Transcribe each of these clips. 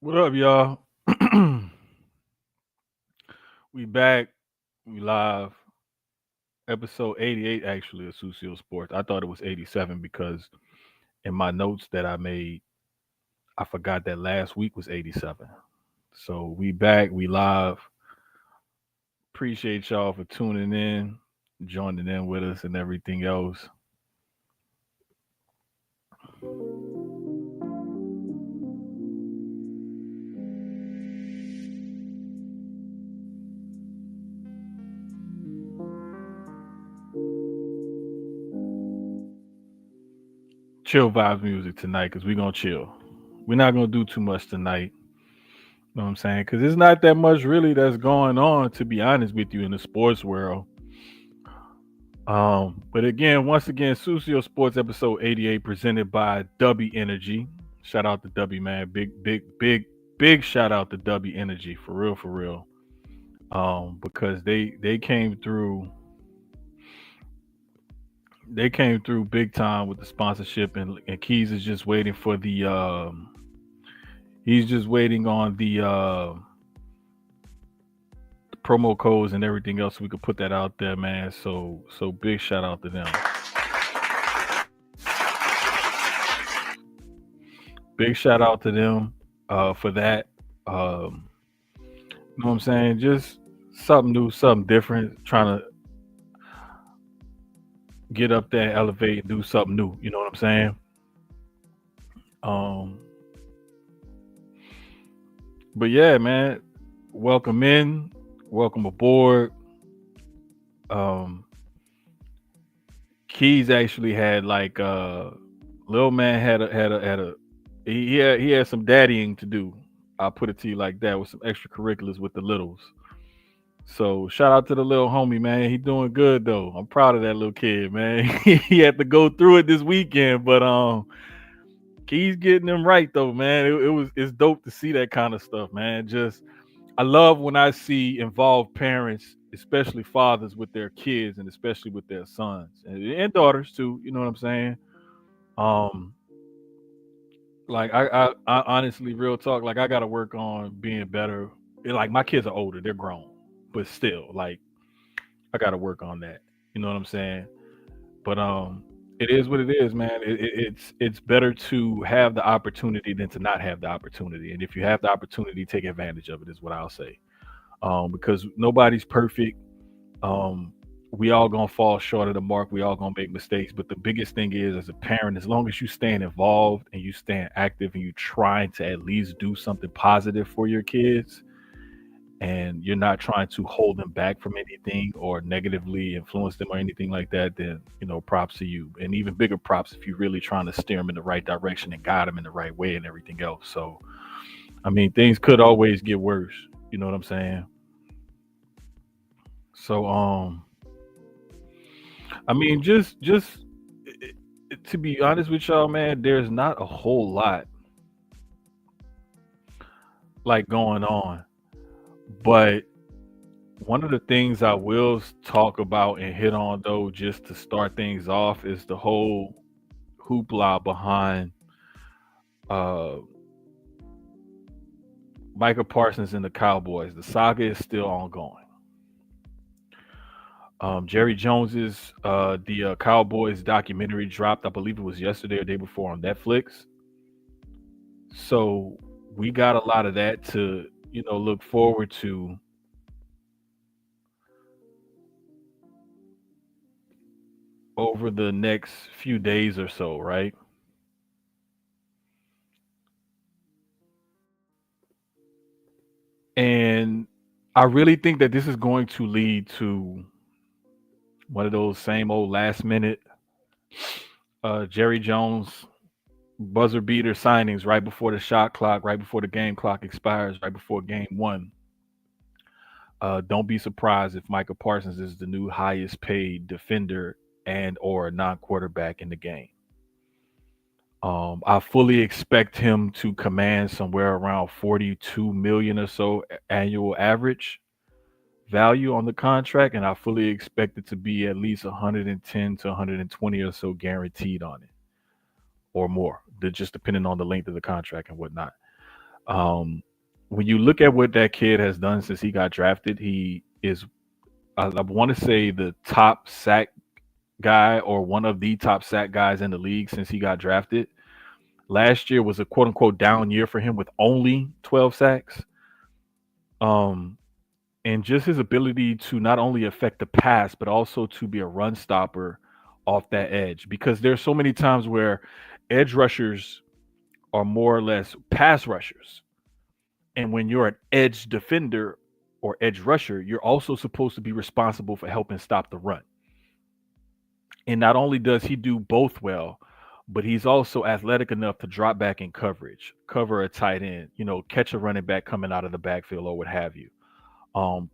What up, y'all? We back. We live. Episode 88, actually, of Sucio Sports. I thought it was 87 because in my notes that I made, I forgot that last week was 87. So we back. We live. Appreciate y'all for tuning in, joining in with us, and everything else. Chill vibes music tonight because we're going to chill. We're not going to do too much tonight. You know what I'm saying? Because there's not that much really that's going on, to be honest with you, in the sports world. But again, once again, Sucio Sports episode 88 presented by Dubby Energy. Shout out to Dubby, man. Big shout out to Dubby Energy for real, for real. Because they came through big time with the sponsorship, and Keyz is just waiting for the he's just waiting on the promo codes and everything else so we could put that out there, man. So big shout out to them. Big shout out to them for that. You know what I'm saying? Just something new, something different, trying to get up there, elevate, and do something new. You know what I'm saying? Um, but yeah, man, welcome in, welcome aboard. Um, Keys actually had like little man had a he had some daddying to do. I'll put it to you like that with some extracurriculars with the littles. So shout out to the little homie, man. He doing good though. I'm proud of that little kid, man. He had to go through it this weekend, but he's getting them right though, man. It's dope to see that kind of stuff, man. Just I love when I see involved parents, especially fathers with their kids and especially with their sons and daughters too. You know what I'm saying? Um, like I honestly, real talk, like I got to work on being better. Like my kids are older, they're grown, but still, like I got to work on that. You know what I'm saying? But it is what it is, man. It's better to have the opportunity than to not have the opportunity. And if you have the opportunity, take advantage of it. Is what I'll say. Because nobody's perfect. Um, we all gonna fall short of the mark. We all gonna make mistakes. But the biggest thing is, as a parent, as long as you staying involved and you staying active and you trying to at least do something positive for your kids, and you're not trying to hold them back from anything or negatively influence them or anything like that, then props to you. And even bigger props if you're really trying to steer them in the right direction and guide them in the right way and everything else. So, I mean, things could always get worse. You know what I'm saying? So, I mean, just to be honest with y'all, man, there's not a whole lot like going on, but one of the things I will talk about and hit on though, just to start things off, is the whole hoopla behind uh Michael Parsons and the Cowboys. The saga is still ongoing. Jerry Jones's the Cowboys documentary dropped, I believe it was yesterday or day before on Netflix. So we got a lot of that to look forward to over the next few days or so, right? And I really think that this is going to lead to one of those same old last minute Jerry Jones buzzer beater signings right before the shot clock, right before the game clock expires, right before game one. Don't be surprised if Michael Parsons is the new highest paid defender and or non-quarterback in the game. I fully expect him to command somewhere around 42 million or so annual average value on the contract, and I fully expect it to be at least 110 to 120 or so guaranteed on it, or more, just depending on the length of the contract and whatnot. Um, when you look at what that kid has done since he got drafted, he is, I want to say, the top sack guy or one of the top sack guys in the league since he got drafted. Last year was a quote unquote down year for him with only 12 sacks. Um, and just his ability to not only affect the pass, but also to be a run stopper off that edge. Because there's so many times where edge rushers are more or less pass rushers. And when you're an edge defender or edge rusher, you're also supposed to be responsible for helping stop the run. And not only does he do both well, but he's also athletic enough to drop back in coverage, cover a tight end, catch a running back coming out of the backfield or what have you.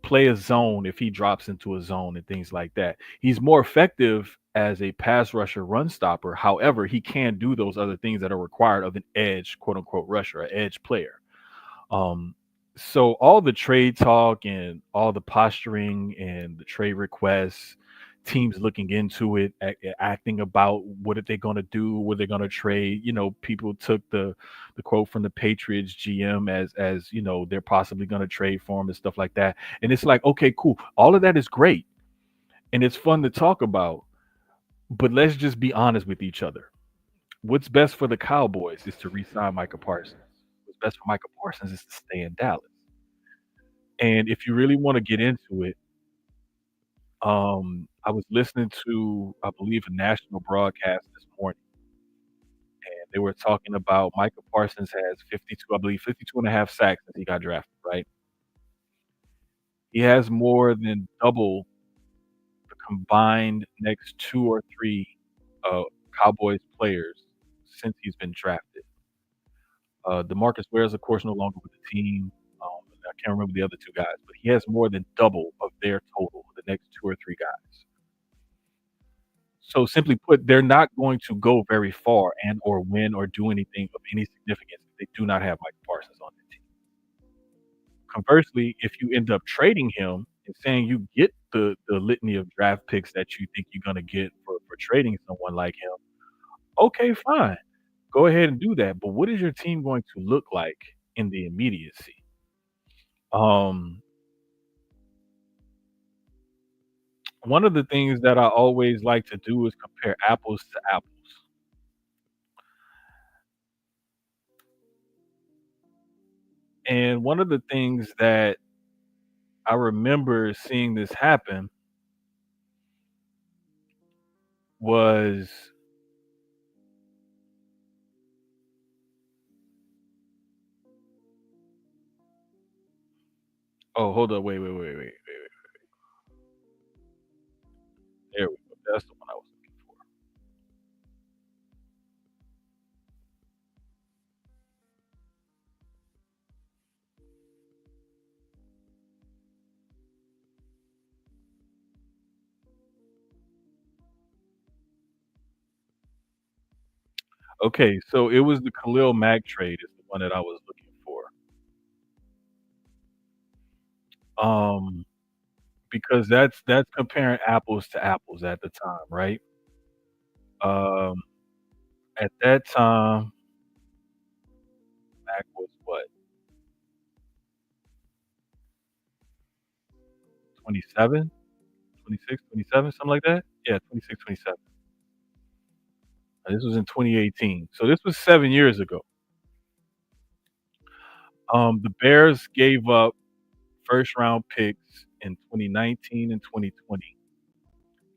Play a zone if he drops into a zone and things like that. He's more effective as a pass rusher, run stopper. However, he can do those other things that are required of an edge, quote unquote, rusher, an edge player. Um, so all the trade talk and all the posturing and the trade requests, teams looking into it, acting about what are they going to do, what they're going to trade. People took the quote from the Patriots GM as they're possibly going to trade for him and stuff like that. And it's like, okay, cool, all of that is great and it's fun to talk about, but let's just be honest with each other. What's best for the Cowboys is to re-sign Micah Parsons. What's best for Micah Parsons is to stay in Dallas. And if you really want to get into it, I was listening to, I believe, a national broadcast this morning, and they were talking about Micah Parsons has 52, I believe, 52 and a half sacks since he got drafted, right? He has more than double the combined next two or three uh, Cowboys players since he's been drafted. DeMarcus Ware is, of course, no longer with the team. I can't remember the other two guys, but he has more than double of their total, the next two or three guys. So simply put, they're not going to go very far and or win or do anything of any significance if they do not have Mike Parsons on their team. Conversely, if you end up trading him and saying you get the litany of draft picks that you think you're going to get for trading someone like him, okay, fine, go ahead and do that. But what is your team going to look like in the immediacy? Um, One of the things that I always like to do is compare apples to apples. And one of the things that I remember seeing this happen was, oh, hold up, wait. There we go. That's the one I was looking for. Okay, so it was the Khalil Mack trade is the one that I was looking for. Um, because that's comparing apples to apples at the time, right? Um, at that time, Mack was what, 27, 26, 27, something like that? Yeah, 26, 27. This was in 2018. So this was 7 years ago. The Bears gave up first round picks in 2019 and 2020.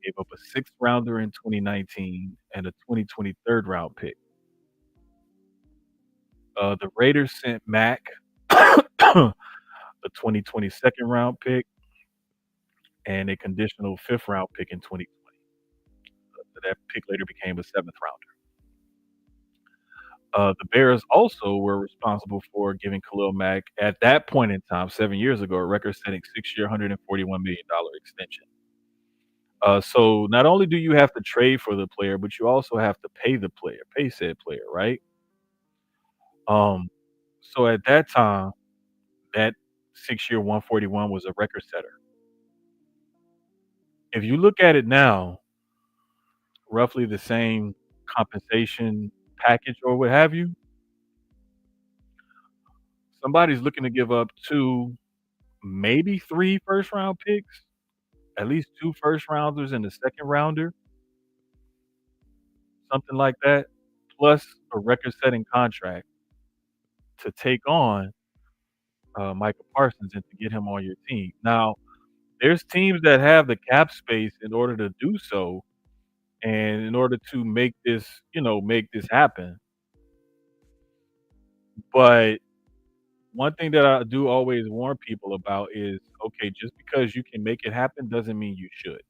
Gave up a sixth rounder in 2019 and a 2020 third round pick. The Raiders sent Mack a 2020 second round pick and a conditional fifth round pick in 2020. That pick later became a seventh rounder. The Bears also were responsible for giving Khalil Mack, at that point in time, 7 years ago, a record-setting six-year, $141 million extension. So not only do you have to trade for the player, but you also have to pay the player, pay said player, right? Um, so at that time, that 6-year 141 was a record setter. If you look at it now, roughly the same compensation package or what have you, somebody's looking to give up 2, maybe 3 first round picks, at least 2 first rounders and a second rounder, something like that, plus a record-setting contract to take on, Micah Parsons and to get him on your team. Now, there's teams that have the cap space in order to do so, and in order to make this, make this happen. But one thing that I do always warn people about is, okay, just because you can make it happen doesn't mean you should.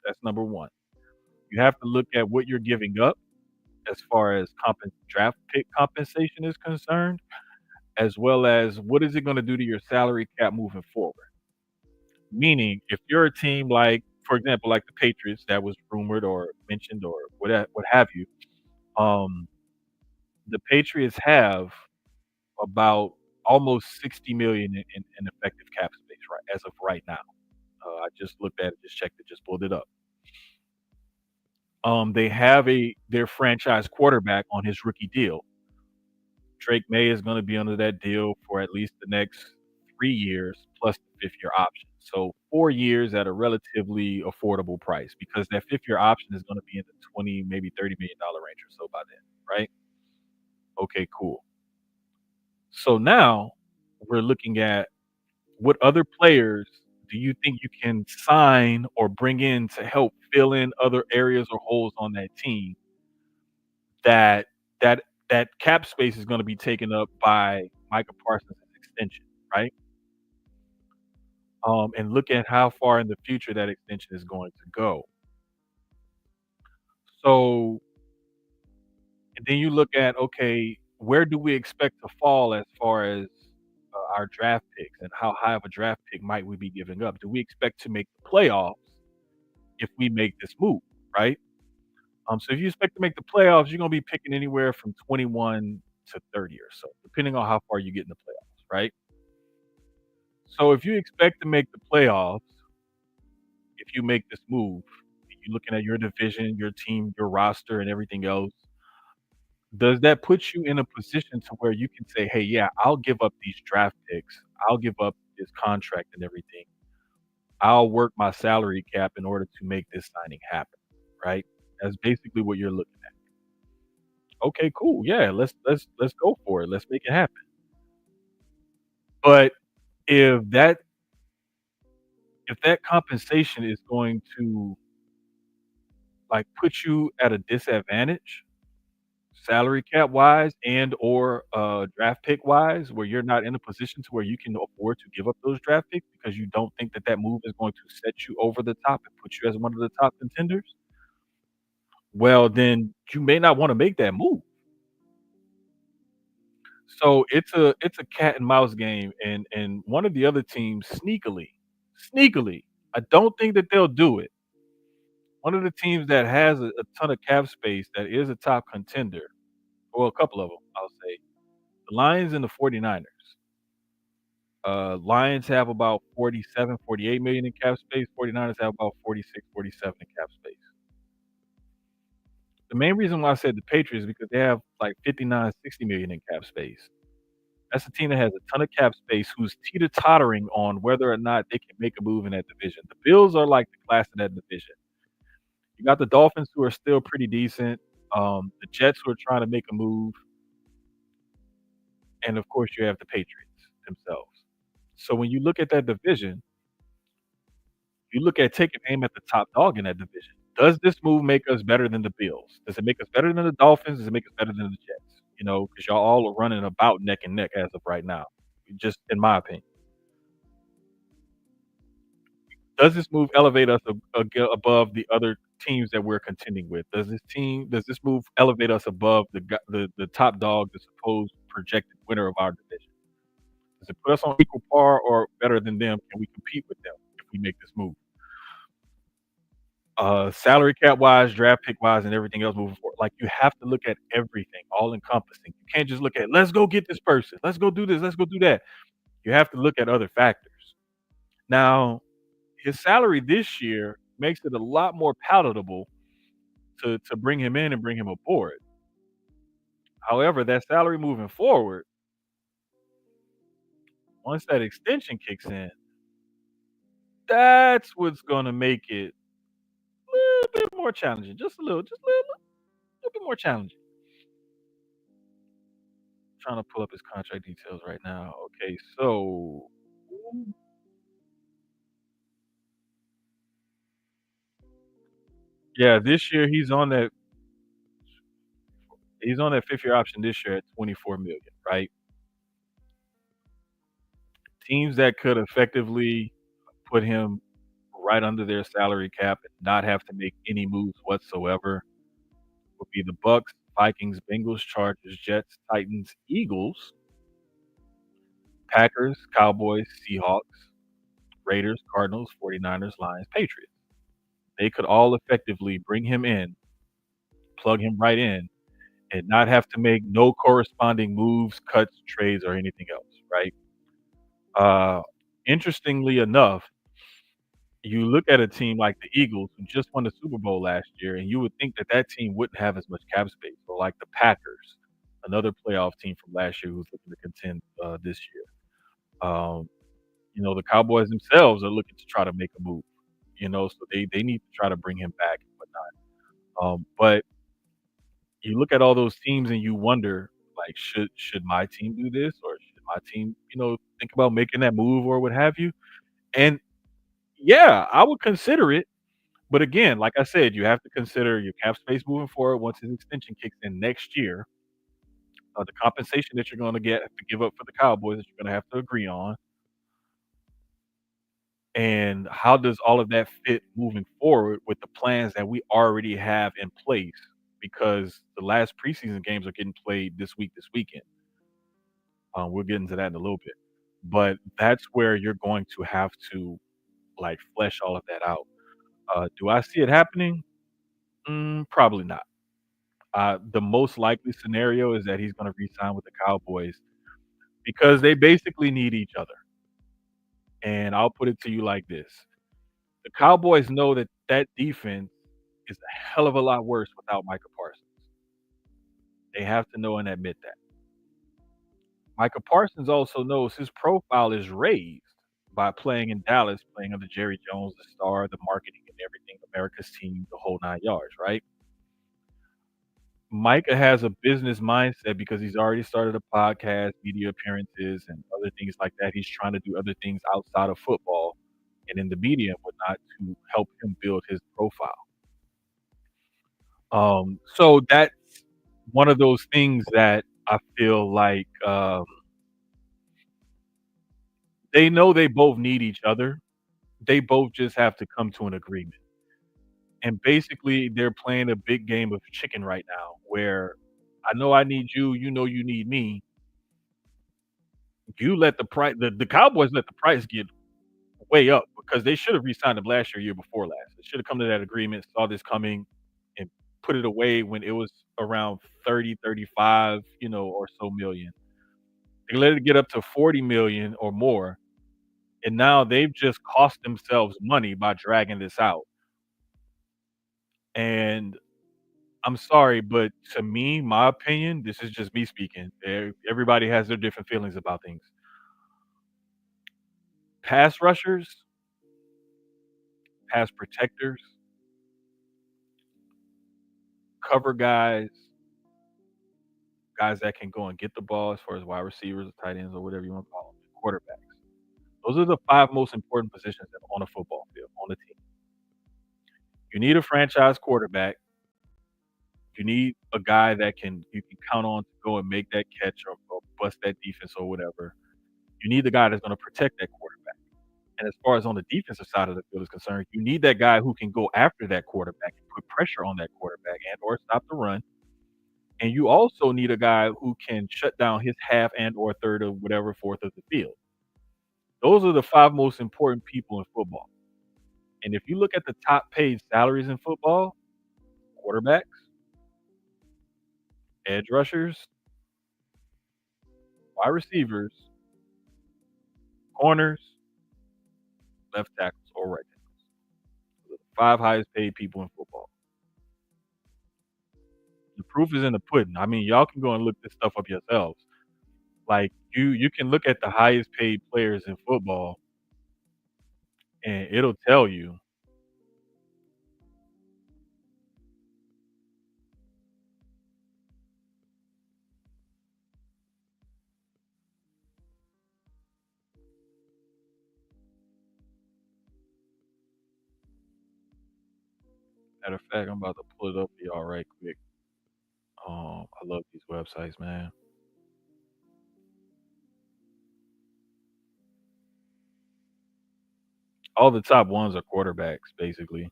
That's number 1. You have to look at what you're giving up as far as draft pick compensation is concerned, as well as what is it gonna do to your salary cap moving forward. Meaning, if you're a team like, for example, like the Patriots that was rumored or mentioned or what have you, um, the Patriots have about almost 60 million in effective cap space right as of right now. I just looked at it, just checked it, just pulled it up. They have their franchise quarterback on his rookie deal. Drake May is going to be under that deal for at least the next 3 years plus the fifth year option. So 4 years at a relatively affordable price because that fifth year option is going to be in the 20, maybe $30 million range or so by then, right? Okay, cool. So now we're looking at what other players do you think you can sign or bring in to help fill in other areas or holes on that team that that that cap space is going to be taken up by Micah Parsons' extension, right? And look at how far in the future that extension is going to go. So, and then you look at, okay, where do we expect to fall as far as our draft picks and how high of a draft pick might we be giving up? Do we expect to make the playoffs if we make this move, right? So if you expect to make the playoffs, you're going to be picking anywhere from 21 to 30 or so, depending on how far you get in the playoffs, right? So if you expect to make the playoffs, if you make this move, you're looking at your division, your team, your roster, and everything else. Does that put you in a position to where you can say, "Hey, yeah, I'll give up these draft picks. I'll give up this contract and everything. I'll work my salary cap in order to make this signing happen." Right? That's basically what you're looking at. Okay, cool. Yeah, let's go for it. Let's make it happen. But if that if that compensation is going to like put you at a disadvantage salary cap wise and or draft pick wise, where you're not in a position to where you can afford to give up those draft picks because you don't think that that move is going to set you over the top and put you as one of the top contenders, well, then you may not want to make that move. So it's a cat and mouse game, and one of the other teams sneakily, I don't think that they'll do it. One of the teams that has a ton of cap space that is a top contender, or a couple of them, I'll say, the Lions and the 49ers. Lions have about 47, 48 million in cap space. 49ers have about 46, 47 in cap space. The main reason why I said the Patriots is because they have like 59, 60 million in cap space. That's a team that has a ton of cap space who's teeter-tottering on whether or not they can make a move in that division. The Bills are like the class of that division. You got the Dolphins who are still pretty decent. The Jets who are trying to make a move, and of course you have the Patriots themselves. So when you look at that division, you look at taking aim at the top dog in that division. Does this move make us better than the Bills? Does it make us better than the Dolphins? Does it make us better than the Jets? Because y'all all are running about neck and neck as of right now, just in my opinion. Does this move elevate us above the other teams that we're contending with? Does this move elevate us above the top dog, the supposed projected winner of our division? Does it put us on equal par or better than them? Can we compete with them if we make this move? Salary cap wise, draft pick wise, and everything else moving forward. Like you have to look at everything, all encompassing. You can't just look at let's go get this person, let's go do this, let's go do that. You have to look at other factors. Now, his salary this year makes it a lot more palatable to bring him in and bring him aboard. However, that salary moving forward, Once that extension kicks in, that's what's gonna make it a little bit more challenging. Just a little bit more challenging. Trying to pull up his contract details right now. Okay, so yeah, this year he's on that 5th year option this year at 24 million, right? Teams that could effectively put him right under their salary cap and not have to make any moves whatsoever would be the Bucks, Vikings, Bengals, Chargers, Jets, Titans, Eagles, Packers, Cowboys, Seahawks, Raiders, Cardinals, 49ers, Lions, Patriots. They could all effectively bring him in, plug him right in, and not have to make no corresponding moves, cuts, trades, or anything else, right? Uh, Interestingly enough, you look at a team like the Eagles, who just won the Super Bowl last year, and you would think that that team wouldn't have as much cap space, or like the Packers, another playoff team from last year who's looking to contend this year. The Cowboys themselves are looking to try to make a move, so they need to try to bring him back and whatnot. But you look at all those teams and you wonder, like, should my team do this, or should my team, think about making that move or what have you? And yeah, I would consider it. But again, like I said, you have to consider your cap space moving forward once his extension kicks in next year, the compensation that you're going to get to give up for the Cowboys that you're going to have to agree on, and how does all of that fit moving forward with the plans that we already have in place? Because the last preseason games are getting played this weekend. We'll get into that in a little bit, but that's where you're going to have to like flesh all of that out. Do I see it happening? Probably not. The most likely scenario is that he's going to re-sign with the Cowboys because they basically need each other. And I'll put it to you like this: the Cowboys know that that defense is a hell of a lot worse without Micah Parsons. They have to know and admit that. Micah Parsons also knows his profile is raised by playing in Dallas, playing under Jerry Jones, the star, the marketing and everything, America's team, the whole 9 yards, right? Micah has a business mindset because he's already started a podcast, media appearances, and other things like that. He's trying to do other things outside of football and in the media and whatnot to help him build his profile. So that's one of those things that I feel like they know they both need each other. They both just have to come to an agreement. And basically, they're playing a big game of chicken right now where I know I need you, you know you need me. You let the price the Cowboys let the price get way up because they should have re-signed him last year, year before last. They should have come to that agreement, saw this coming, and put it away when it was around 30, 35, or so million. They let it get up to 40 million or more, and now they've just cost themselves money by dragging this out. And I'm sorry, but to me, my opinion, this is just me speaking. Everybody has their different feelings about things. Pass rushers, pass protectors, cover guys, guys that can go and get the ball as far as wide receivers or tight ends or whatever you want to call them, quarterbacks. Those are the five most important positions on a football field, on a team. You need a franchise quarterback. You need a guy that you can count on to go and make that catch or bust that defense or whatever. You need the guy that's going to protect that quarterback. And as far as on the defensive side of the field is concerned, you need that guy who can go after that quarterback and put pressure on that quarterback and or stop the run. And you also need a guy who can shut down his half and or third of whatever fourth of the field. Those are the five most important people in football. And if you look at the top paid salaries in football, quarterbacks, edge rushers, wide receivers, corners, left tackles, or right tackles. The five highest paid people in football. The proof is in the pudding. I mean, y'all can go and look this stuff up yourselves. Like you can look at the highest paid players in football, and it'll tell you. Matter of fact, I'm about to pull it up for y'all right quick. I love these websites, man. All the top ones are quarterbacks, basically.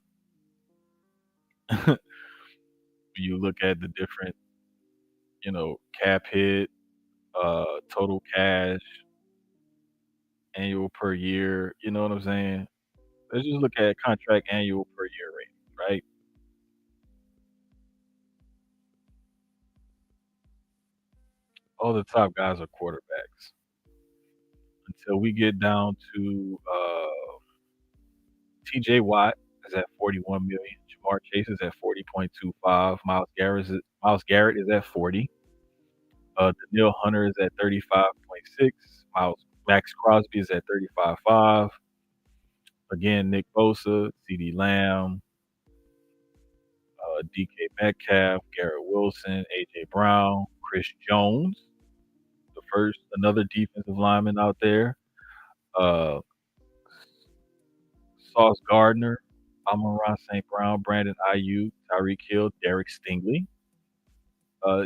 You look at the different, cap hit, total cash, annual per year. You know what I'm saying? Let's just look at contract annual per year rate, right? All the top guys are quarterbacks until we get down to T.J. Watt is at 41 million. Jamar Chase is at 40.25. Miles Garrett is at 40. Daniil Hunter is at 35.6. Max Crosby is at 35.5. Again, Nick Bosa, C.D. Lamb, DK Metcalf, Garrett Wilson, AJ Brown, Chris Jones, another defensive lineman out there. Uh, Sauce Gardner, Amon-Ra St. Brown, Brandon Ayuk, Tyreek Hill, Derek Stingley.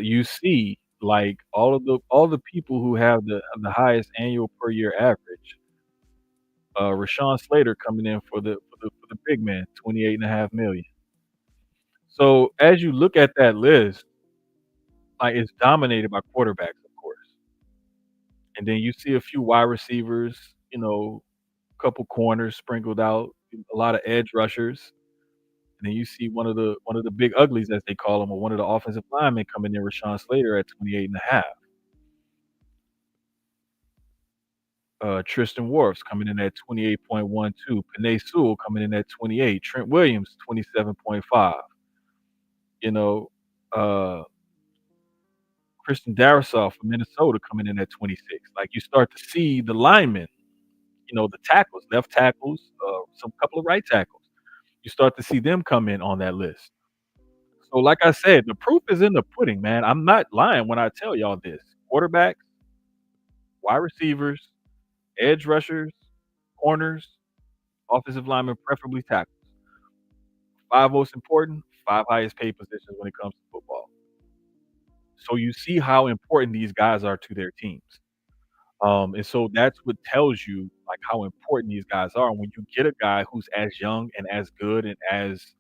You see, like all the people who have the highest annual per year average. Rashawn Slater coming in for the big man, 28.5 million. So as you look at that list, like it's dominated by quarterbacks, of course, and then you see a few wide receivers, a couple corners sprinkled out, a lot of edge rushers. And then you see one of the big uglies, as they call him, or one of the offensive linemen coming in, Rashawn Slater at 28.5. Tristan Wirfs coming in at 28.12. Penei Sewell coming in at 28. Trent Williams, 27.5. You know, uh, Christian Darrisaw from Minnesota coming in at 26. Like you start to see the linemen, the tackles, left tackles, some couple of right tackles. You start to see them come in on that list. So, like I said, the proof is in the pudding, man. I'm not lying when I tell y'all this. Quarterbacks, wide receivers, edge rushers, corners, offensive linemen, preferably tackles. Five most important, five highest paid positions when it comes to football. So you see how important these guys are to their teams. And so that's what tells you like how important these guys are. And when you get a guy who's as young and as good and as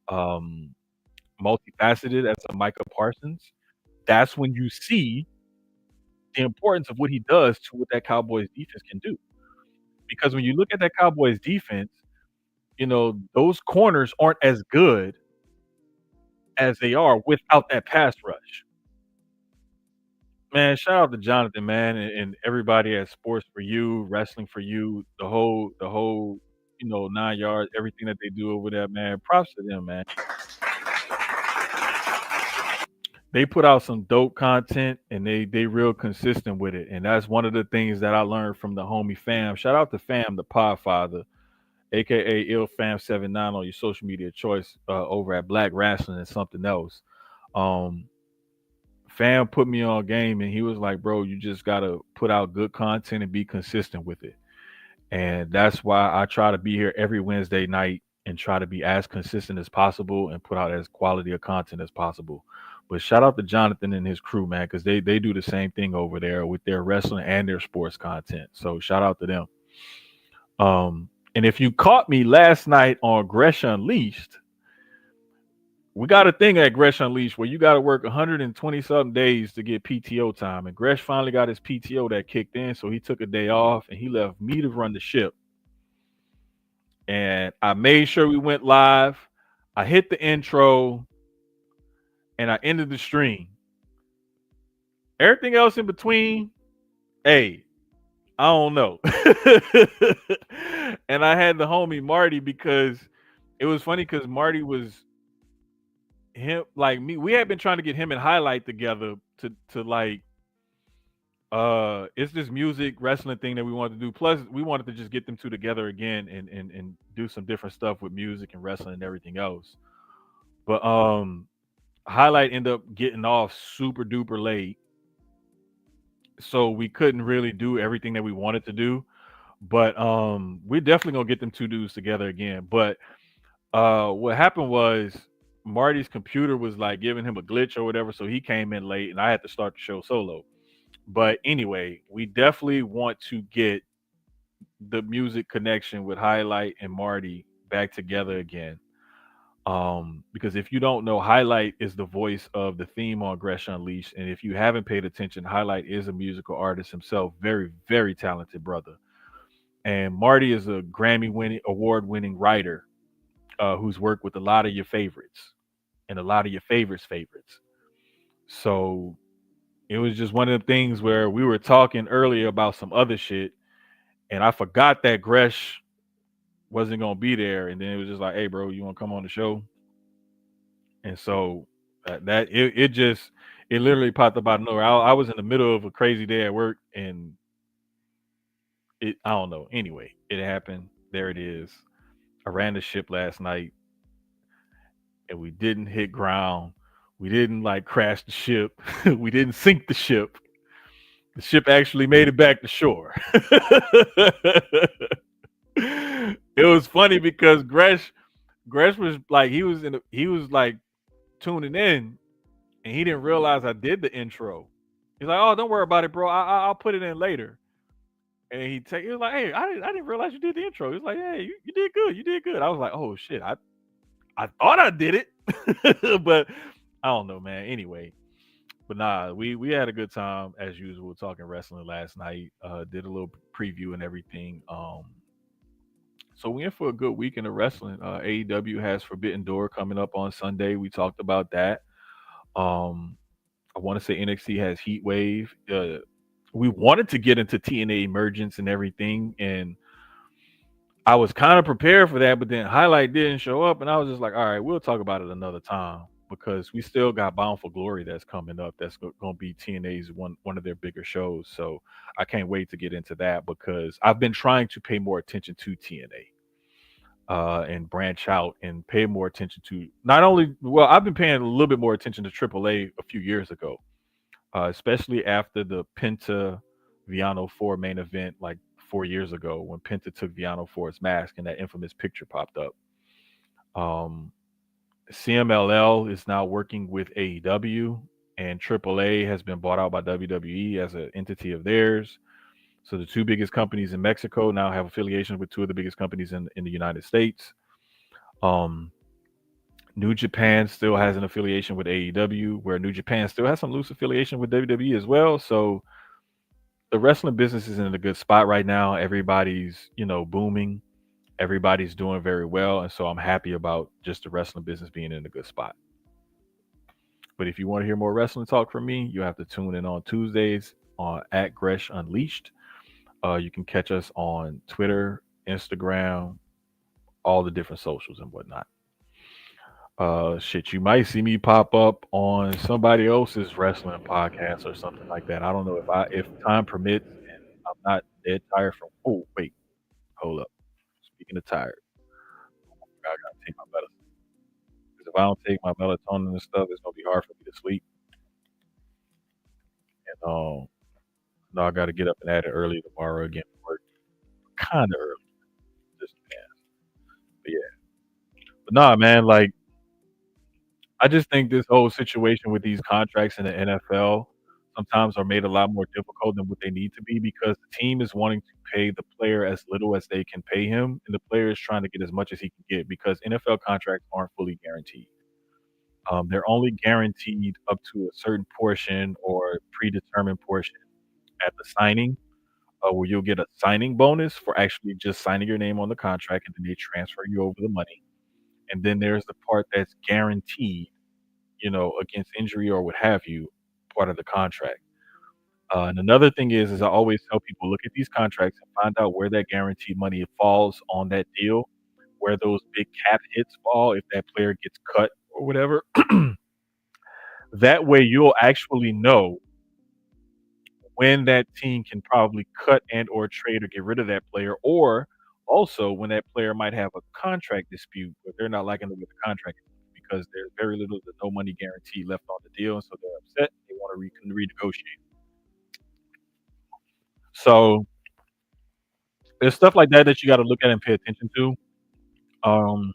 um, multifaceted as a Micah Parsons, that's when you see the importance of what he does to what that Cowboys defense can do. Because when you look at that Cowboys defense, those corners aren't as good as they are without that pass rush. Man, shout out to Jonathan, man, and everybody at Sports for You, Wrestling for You, the whole 9 yards, everything that they do over there, man. Props to them, man. They put out some dope content and they real consistent with it. And that's one of the things that I learned from the homie Fam. Shout out to Fam, the Podfather, aka IllFam79 on your social media choice over at Black Wrestling and something else. Um, Fam put me on game and he was like, bro, you just gotta put out good content and be consistent with it. And that's why I try to be here every Wednesday night and try to be as consistent as possible and put out as quality of content as possible. But shout out to Jonathan and his crew, man, because they do the same thing over there with their wrestling and their sports content. So shout out to them. And if you caught me last night on Gresh Unleashed, we got a thing at Gresh Unleashed where you got to work 120 something days to get PTO time. And Gresh finally got his PTO that kicked in. So he took a day off and he left me to run the ship. And I made sure we went live. I hit the intro and I ended the stream. Everything else in between, hey, I don't know. And I had the homie Marty because it was funny because Marty was him like me. We had been trying to get him and Highlight together to like It's this music wrestling thing that we wanted to do. Plus, we wanted to just get them two together again and do some different stuff with music and wrestling and everything else. But highlight ended up getting off super duper late, so we couldn't really do everything that we wanted to do. But we're definitely gonna get them two dudes together again. But what happened was Marty's computer was like giving him a glitch or whatever, so he came in late, and I had to start the show solo. But anyway, we definitely want to get the music connection with Highlight and Marty back together again. Because if you don't know, Highlight is the voice of the theme on Gresh Unleashed, and if you haven't paid attention, Highlight is a musical artist himself, very very talented brother. And Marty is a Grammy winning, award winning writer who's worked with a lot of your favorites and a lot of your favorites. So it was just one of the things where we were talking earlier about some other shit, and I forgot that Gresh wasn't gonna be there, and then it was just like, "Hey, bro, you want to come on the show?" And so it just it literally popped up out of nowhere. I was in the middle of a crazy day at work, and it I don't know. Anyway, it happened. There it is. I ran the ship last night, and we didn't hit ground. We didn't like crash the ship. We didn't sink the ship. The ship actually made it back to shore. It was funny because Gresh was like he was like tuning in, and he didn't realize I did the intro. He's like, "Oh, don't worry about it, bro. I'll put it in later." And he was like, "Hey, I didn't realize you did the intro." He was like, "Hey, you did good. You did good." I was like, "Oh shit, I thought I did it," but I don't know, man. Anyway, but nah, we had a good time as usual talking wrestling last night. Did a little preview and everything. So we in for a good weekend of wrestling. AEW has Forbidden Door coming up on Sunday. We talked about that. Um, I want to say NXT has Heat Wave. We wanted to get into TNA Emergence and everything, and I was kind of prepared for that, but then Highlight didn't show up, and I was just like, all right, we'll talk about it another time because we still got Bound for Glory that's coming up. That's going to be TNA's one of their bigger shows. So I can't wait to get into that because I've been trying to pay more attention to TNA and branch out and pay more attention to not only well, I've been paying a little bit more attention to AAA a few years ago, especially after the Penta Viano 4 main event like 4 years ago when Penta took Viano for his mask and that infamous picture popped up. Um, CMLL is now working with AEW, and AAA has been bought out by WWE as an entity of theirs. So the two biggest companies in Mexico now have affiliations with two of the biggest companies in the United States. Um, New Japan still has an affiliation with AEW, where New Japan still has some loose affiliation with WWE as well. So the wrestling business is in a good spot right now. Everybody's, booming. Everybody's doing very well. And so I'm happy about just the wrestling business being in a good spot. But if you want to hear more wrestling talk from me, you have to tune in on Tuesdays on at Gresh Unleashed. You can catch us on Twitter, Instagram, all the different socials and whatnot. Shit, you might see me pop up on somebody else's wrestling podcast or something like that. I don't know if time permits and I'm not dead tired from. Oh wait, hold up. Speaking of tired, I gotta take my medicine because if I don't take my melatonin and stuff, it's gonna be hard for me to sleep. And no, I gotta get up and at it early tomorrow again for work, kind of early, just man. But yeah, but nah, man, like I just think this whole situation with these contracts in the NFL sometimes are made a lot more difficult than what they need to be because the team is wanting to pay the player as little as they can pay him, and the player is trying to get as much as he can get because NFL contracts aren't fully guaranteed. They're only guaranteed up to a certain portion or predetermined portion at the signing, where you'll get a signing bonus for actually just signing your name on the contract, and then they transfer you over the money. And then there's the part that's guaranteed, against injury or what have you, part of the contract. And another thing is I always tell people look at these contracts and find out where that guaranteed money falls on that deal, where those big cap hits fall if that player gets cut or whatever. That way you'll actually know when that team can probably cut and or trade or get rid of that player, or also when that player might have a contract dispute, but they're not liking the way the contract is because there's very little to no money guarantee left on the deal, and so they're upset. They want to renegotiate. So there's stuff like that that you got to look at and pay attention to. Um,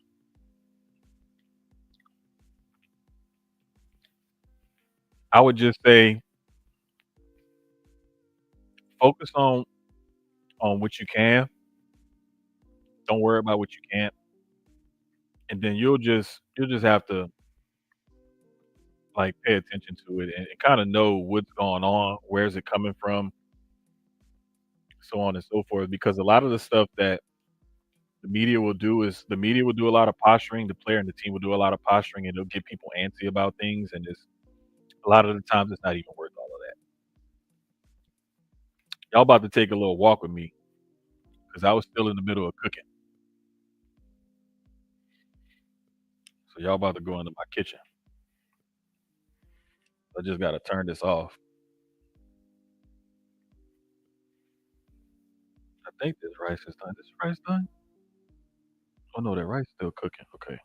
I would just say focus on what you can. Don't worry about what you can't, and then you'll just have to like pay attention to it and kind of know what's going on, where's it coming from, so on and so forth. Because a lot of the stuff that the media will do is the media will do a lot of posturing, the player and the team will do a lot of posturing, and it'll get people antsy about things. And it's a lot of the times it's not even worth all of that. Y'all about to take a little walk with me because I was still in the middle of cooking. So y'all about to go into my kitchen. I just gotta turn this off. I think this rice is done. This rice done? Oh no, that rice still cooking. Okay.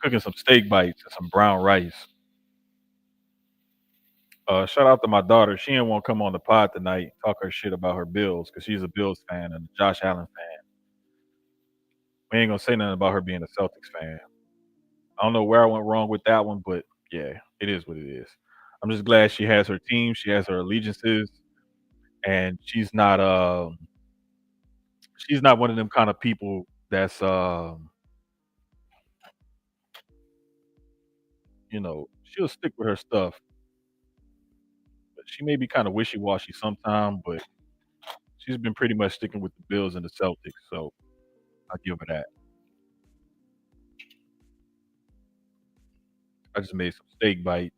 Cooking some steak bites and some brown rice. Shout out to my daughter. She didn't want to come on the pod tonight, talk her shit about her Bills because she's a Bills fan and a Josh Allen fan. We ain't gonna say nothing about her being a Celtics fan. I don't know where I went wrong with that one, but yeah, it is what it is. I'm just glad she has her team, she has her allegiances, and she's not one of them kind of people that's she'll stick with her stuff, but she may be kind of wishy washy sometime, but she's been pretty much sticking with the Bills and the Celtics, so I'll give her that. I just made some steak bites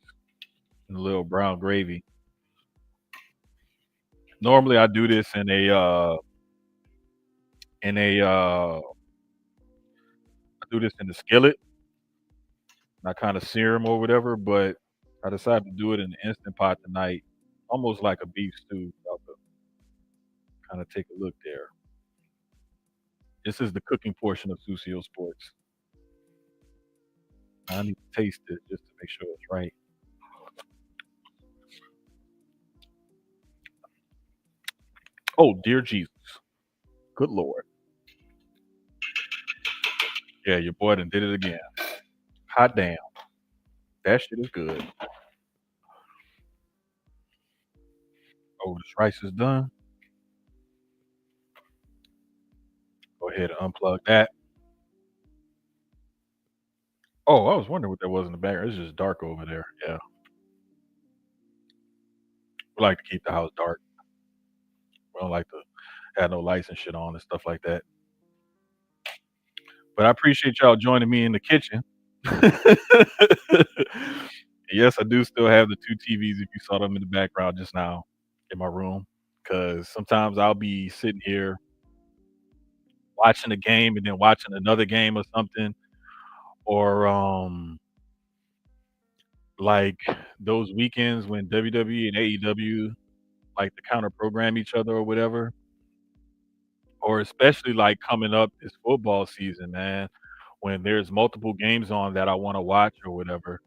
and a little brown gravy. Normally I do this in a I do this in the skillet. I kind of sear them or whatever, but I decided to do it in the instant pot tonight, almost like a beef stew. About to kind of take a look there. This is the cooking portion of Susio Sports. I need to taste it just to make sure it's right. Oh, dear Jesus. Good Lord. Yeah, your boy done did it again. Hot damn. That shit is good. Oh, this rice is done. Go ahead and unplug that. Oh, I was wondering what that was in the background. It's just dark over there. Yeah. We like to keep the house dark. We don't like to have no lights and shit on and stuff like that. But I appreciate y'all joining me in the kitchen. Yes, I do still have the 2 TVs if you saw them in the background just now in my room. Because sometimes I'll be sitting here watching a game and then watching another game or something, or, like, those weekends when WWE and AEW like to counter program each other or whatever, or especially, like, coming up this football season, man, when there's multiple games on that I wanna watch or whatever.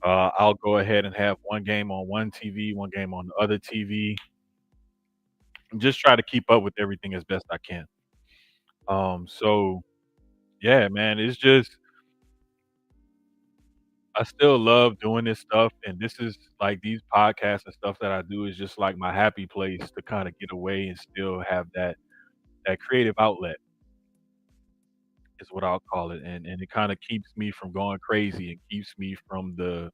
I'll go ahead and have one game on one TV, one game on the other TV, and just try to keep up with everything as best I can. So yeah, man, it's just I still love doing this stuff, and this is like these podcasts and stuff that I do is just like my happy place to kind of get away and still have that creative outlet is what I'll call it, and it kind of keeps me from going crazy and keeps me from the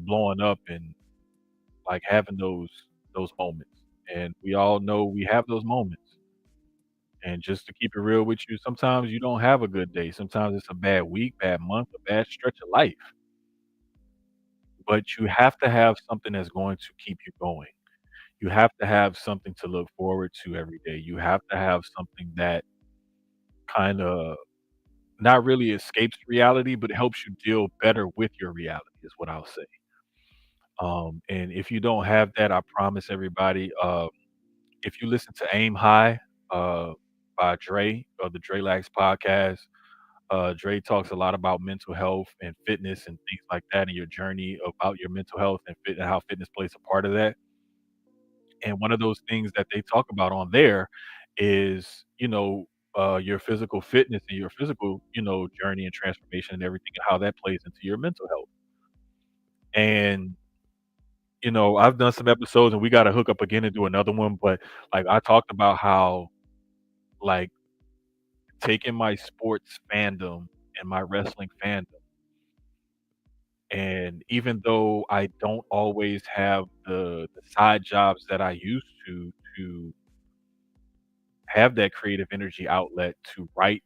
blowing up and like having those moments. And we all know we have those moments. And just to keep it real with you, sometimes you don't have a good day. Sometimes it's a bad week, bad month, a bad stretch of life. But you have to have something that's going to keep you going. You have to have something to look forward to every day. You have to have something that kind of not really escapes reality, but it helps you deal better with your reality is what I'll say. And if you don't have that, I promise everybody, if you listen to Aim High, uh, by Dre or the Dre Lax podcast, Dre talks a lot about mental health and fitness and things like that, and your journey about your mental health and and how fitness plays a part of that. And one of those things that they talk about on there is, your physical fitness and your physical, journey and transformation and everything and how that plays into your mental health. And, I've done some episodes and we gotta hook up again and do another one, but like I talked about how like taking my sports fandom and my wrestling fandom, and even though I don't always have the side jobs that I used to have that creative energy outlet to write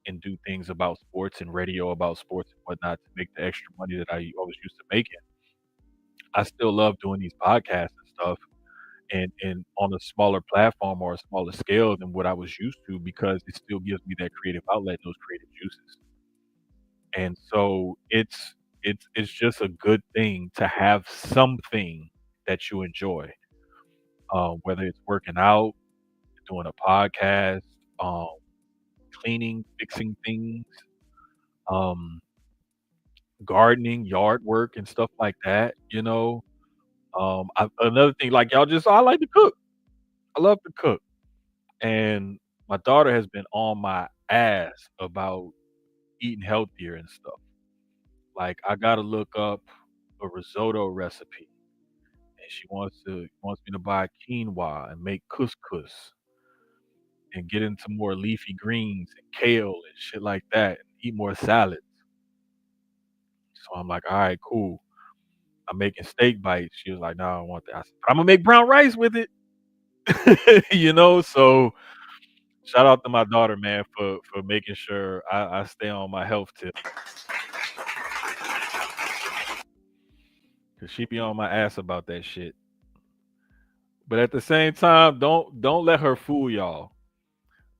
and do things about sports and radio about sports and whatnot to make the extra money that I always used to make it, I still love doing these podcasts and stuff and on a smaller platform or a smaller scale than what I was used to because it still gives me that creative outlet, those creative juices. And so it's just a good thing to have something that you enjoy, whether it's working out, doing a podcast, um, cleaning, fixing things, um, gardening, yard work, and stuff like that. Another thing, like y'all just, I like to cook. I love to cook, and my daughter has been on my ass about eating healthier and stuff. Like I gotta look up a risotto recipe, and she wants me to buy quinoa and make couscous and get into more leafy greens and kale and shit like that, and eat more salads. So I'm like, all right, cool. I'm making steak bites. She was like, no, I don't want that. I said, I'm gonna make brown rice with it. So shout out to my daughter, man, for making sure I stay on my health tip because she be on my ass about that shit. But at the same time, don't let her fool y'all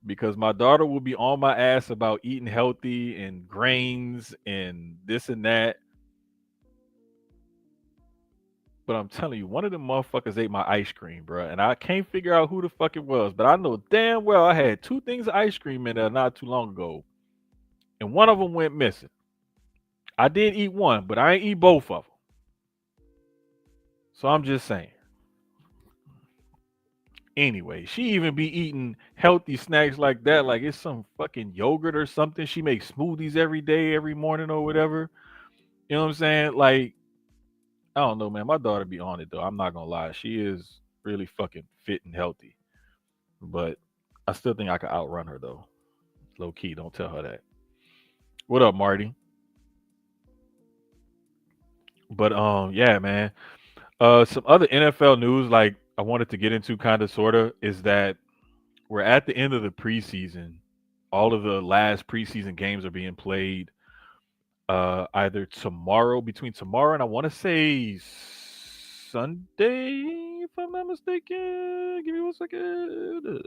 because my daughter will be on my ass about eating healthy and grains and this and that. But I'm telling you, one of them motherfuckers ate my ice cream, bro, and I can't figure out who the fuck it was. But I know damn well I had two things of ice cream in there not too long ago, and one of them went missing. I did eat one, but I ain't eat both of them. So I'm just saying. Anyway, she even be eating healthy snacks like that, like it's some fucking yogurt or something. She makes smoothies every day, every morning or whatever. You know what I'm saying? Like, I don't know, man. My daughter be on it though. I'm not gonna lie. She is really fucking fit and healthy. But I still think I could outrun her though. Low key, don't tell her that. What up, Marty? But yeah, man. Some other NFL news like I wanted to get into kind of sorta is that we're at the end of the preseason. All of the last preseason games are being played either tomorrow, between tomorrow and I want to say Sunday, if I'm not mistaken. Give me one second.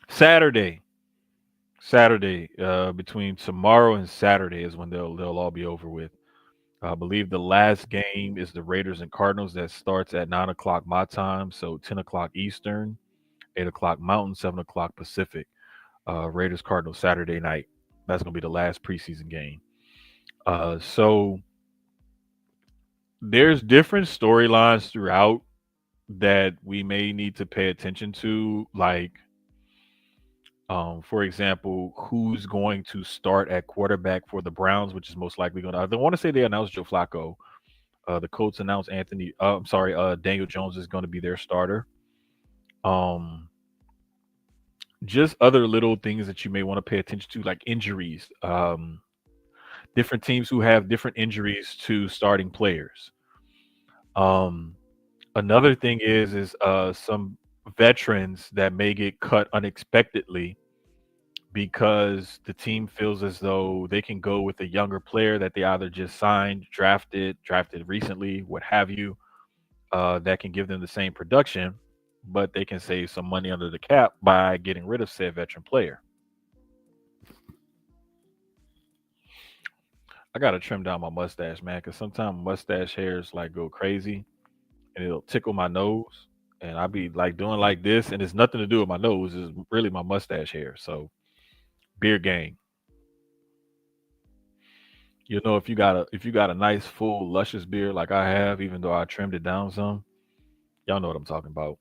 Saturday. Saturday. Between tomorrow and Saturday is when they'll all be over with. I believe the last game is the Raiders and Cardinals that starts at 9 o'clock my time, so 10 o'clock Eastern, 8 o'clock Mountain, 7 o'clock Pacific. Raiders Cardinals Saturday night. That's gonna be the last preseason game. So there's different storylines throughout that we may need to pay attention to, like for example, who's going to start at quarterback for the Browns, which is most likely going to. I don't want to say they announced Joe Flacco. The Colts announced I'm sorry, Daniel Jones is going to be their starter. Um, just other little things that you may want to pay attention to, like injuries. Different teams who have different injuries to starting players. Um, Another thing is some veterans that may get cut unexpectedly because the team feels as though they can go with a younger player that they either just signed, drafted recently, what have you. that can give them the same production, but they can save some money under the cap by getting rid of said veteran player. I gotta trim down my mustache, man, because sometimes mustache hairs like go crazy and it'll tickle my nose, and I be like doing like this, and it's nothing to do with my nose. It's really my mustache hair. So beard gang, if you got a nice full luscious beard like I have, even though I trimmed it down some, y'all know what I'm talking about.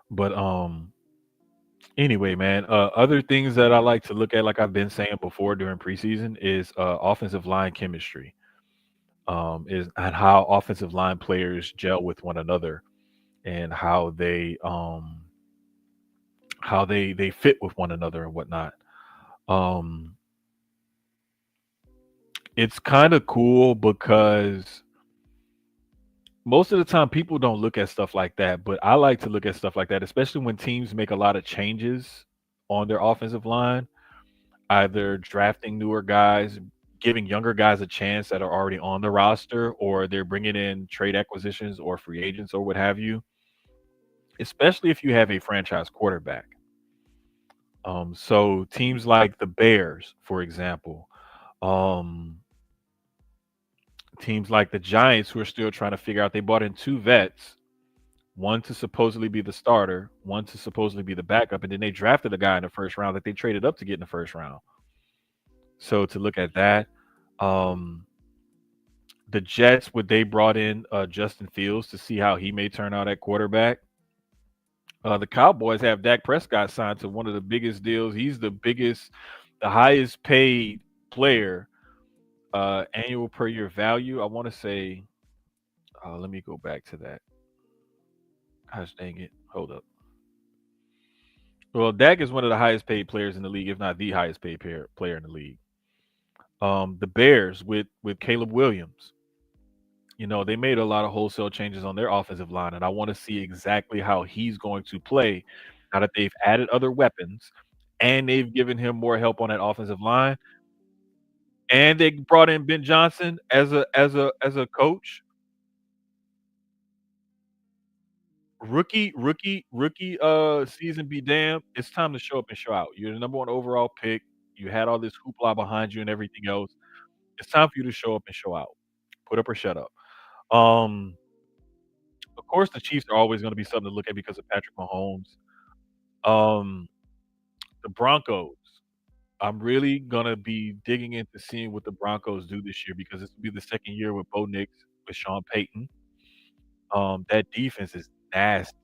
But anyway, man, other things that I like to look at, like I've been saying before during preseason, is offensive line chemistry. Is and how offensive line players gel with one another, and how they fit with one another and whatnot. Um, it's kind of cool because most of the time people don't look at stuff like that, but I like to look at stuff like that, especially when teams make a lot of changes on their offensive line, either drafting newer guys, giving younger guys a chance that are already on the roster, or they're bringing in trade acquisitions or free agents or what have you, especially if you have a franchise quarterback. So teams like the Bears, for example, um, teams like the Giants, who are still trying to figure out, they bought in two vets, one to supposedly be the starter, one to supposedly be the backup, and then they drafted a guy in the first round that they traded up to get in the first round. So to look at that, um, the Jets, what they brought in Justin Fields to see how he may turn out at quarterback. The Cowboys have Dak Prescott signed to one of the biggest deals. He's the highest paid player, annual per year value. I want to say, let me go back to that. Gosh dang it. Hold up. Well, Dak is one of the highest paid players in the league, if not the highest paid player in the league. The Bears with Caleb Williams, they made a lot of wholesale changes on their offensive line, and I want to see exactly how he's going to play now that they've added other weapons and they've given him more help on that offensive line, and they brought in Ben Johnson as a coach. Rookie season be damned. It's time to show up and show out. You're the number one overall pick. You had all this hoopla behind you and everything else. It's time for you to show up and show out. Put up or shut up. Um, of course, the Chiefs are always going to be something to look at because of Patrick Mahomes. Um, the Broncos. I'm really gonna be digging into seeing what the Broncos do this year because this will be the second year with Bo Nix, with Sean Payton. That defense is nasty,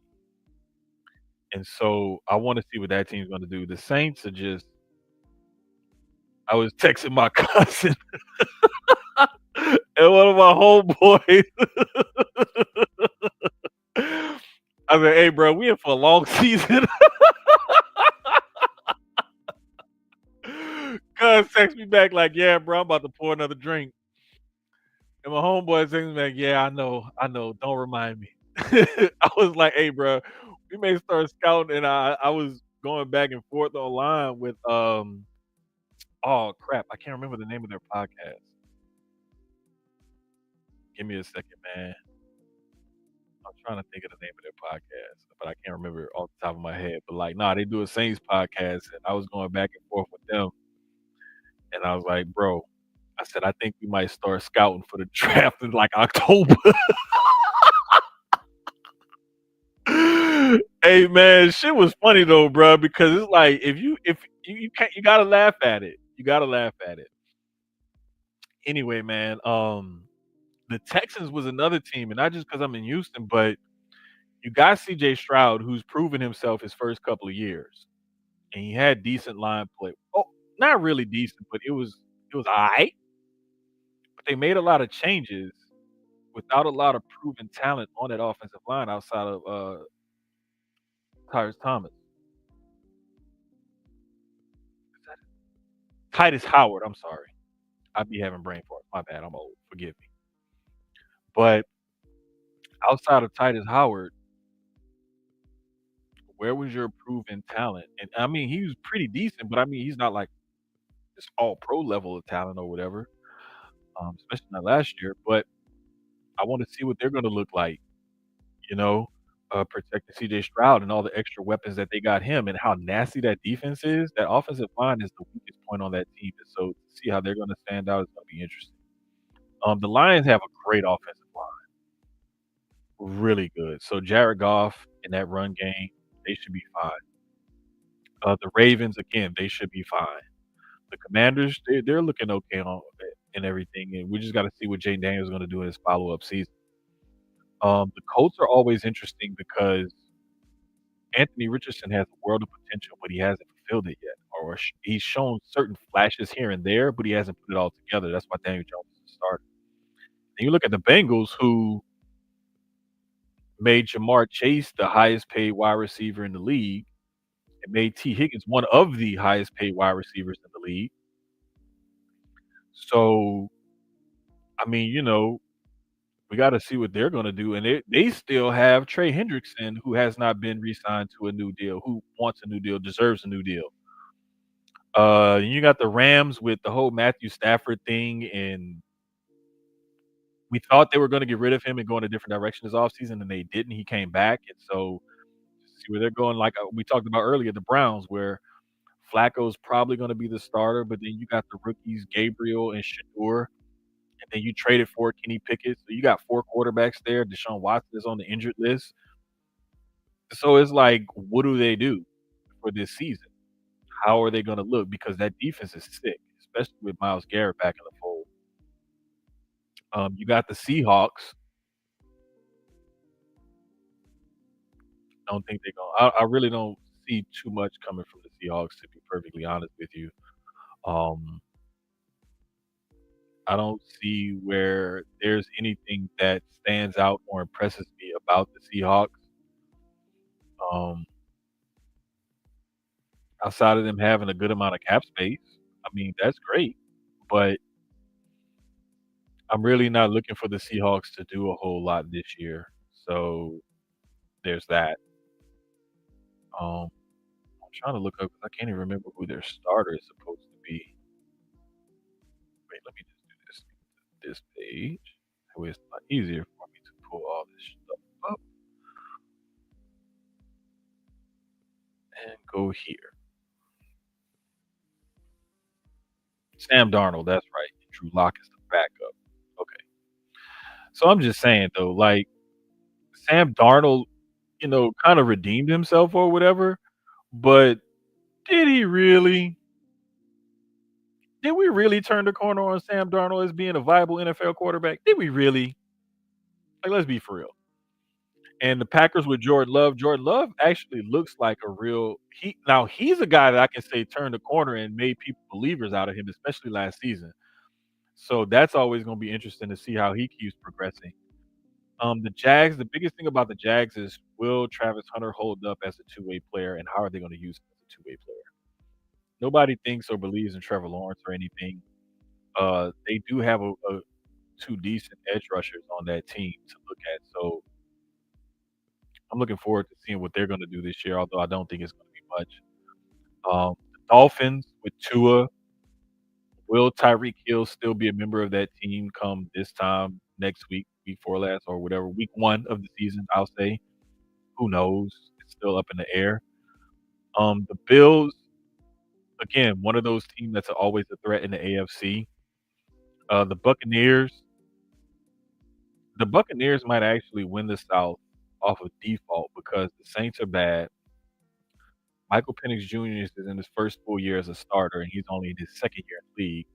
and so I want to see what that team's gonna do. The Saints are just. I was texting my cousin and one of my homeboys. I said, "Hey, bro, we in for a long season." Cuz text me back like, "Yeah, bro, I'm about to pour another drink." And my homeboy texts me back, "Yeah, I know. Don't remind me." I was like, "Hey, bro, we may start scouting." And I was going back and forth online with oh crap, I can't remember the name of their podcast. Give me a second, man. I'm trying to think of the name of their podcast, but I can't remember it off the top of my head. But like, nah, they do a Saints podcast, and I was going back and forth with them, and I was like, "Bro," I said, "I think we might start scouting for the draft in like October." Hey man, shit was funny though, bro, because it's like if you can't, you gotta laugh at it. You gotta laugh at it. Anyway, man, the Texans was another team, and not just because I'm in Houston, but you got CJ Stroud, who's proven himself his first couple of years, and he had decent line play. Oh, not really decent, but it was alright. But they made a lot of changes without a lot of proven talent on that offensive line outside of Tyrus Thomas. Titus Howard, I'm sorry. I be having brain farts. My bad. I'm old. Forgive me. But outside of Titus Howard, where was your proven talent? And I mean, he was pretty decent, but I mean, he's not like this all pro level of talent or whatever, especially not last year. But I want to see what they're going to look like, you know, protecting CJ Stroud and all the extra weapons that they got him and how nasty that defense is. That offensive line is the weakest point on that team. And so to see how they're going to stand out is going to be interesting. The Lions have a great offensive line, really good. So Jared Goff in that run game, they should be fine. The Ravens, again, they should be fine. The Commanders, they're looking okay on and everything, and we just got to see what Jay Daniels is going to do in his follow up season. The Colts are always interesting because Anthony Richardson has a world of potential, but he hasn't fulfilled it yet, or he's shown certain flashes here and there, but he hasn't put it all together. That's why Daniel Jones is the starter. And you look at the Bengals, who made Jamar Chase the highest paid wide receiver in the league, and made T. Higgins one of the highest paid wide receivers in the league. So, I mean, we got to see what they're going to do. And they still have Trey Hendrickson, who has not been re-signed to a new deal, who wants a new deal, deserves a new deal. You got the Rams with the whole Matthew Stafford thing, and we thought they were going to get rid of him and go in a different direction this offseason, and they didn't. He came back, and so see where they're going. Like we talked about earlier, the Browns, where Flacco's probably going to be the starter, but then you got the rookies Gabriel and Shadur, and then you traded for Kenny Pickett, so you got 4 quarterbacks there. Deshaun Watson is on the injured list, so it's like, what do they do for this season? How are they going to look? Because that defense is sick, especially with Myles Garrett back in the fold. You got the Seahawks. Don't think they're going. I really don't see too much coming from the Seahawks, to be perfectly honest with you. Um, I don't see where there's anything that stands out or impresses me about the Seahawks. Um, Outside of them having a good amount of cap space, I mean that's great, but I'm really not looking for the Seahawks to do a whole lot this year. So there's that. I'm trying to look up because I can't even remember who their starter is supposed to be. Wait, let me just do this page. That way it's a lot easier for me to pull all this stuff up and go here. Sam Darnold, that's right. Drew Lock is the backup. Okay. So I'm just saying though, like Sam Darnold, kind of redeemed himself or whatever, but did he really? Did we really turn the corner on Sam Darnold as being a viable NFL quarterback? Did we really? Like, let's be for real. And the Packers with Jordan Love actually looks like a real he's a guy that I can say turned the corner and made people believers out of him, especially last season. So that's always going to be interesting to see how he keeps progressing. The Jags, the biggest thing about the Jags is, will Travis Hunter hold up as a two-way player, and how are they going to use him as a two-way player? Nobody thinks or believes in Trevor Lawrence or anything. They do have a two decent edge rushers on that team to look at. So I'm looking forward to seeing what they're going to do this year, although I don't think it's going to be much. The Dolphins with Tua, will Tyreek Hill still be a member of that team come this time next week, week 4 last, or whatever, week 1 of the season, I'll say. Who knows? It's still up in the air. The Bills, again, one of those teams that's always a threat in the AFC. The Buccaneers might actually win the South off of default because the Saints are bad. Michael Penix Jr. is in his first full year as a starter, and he's only in his second year in the league.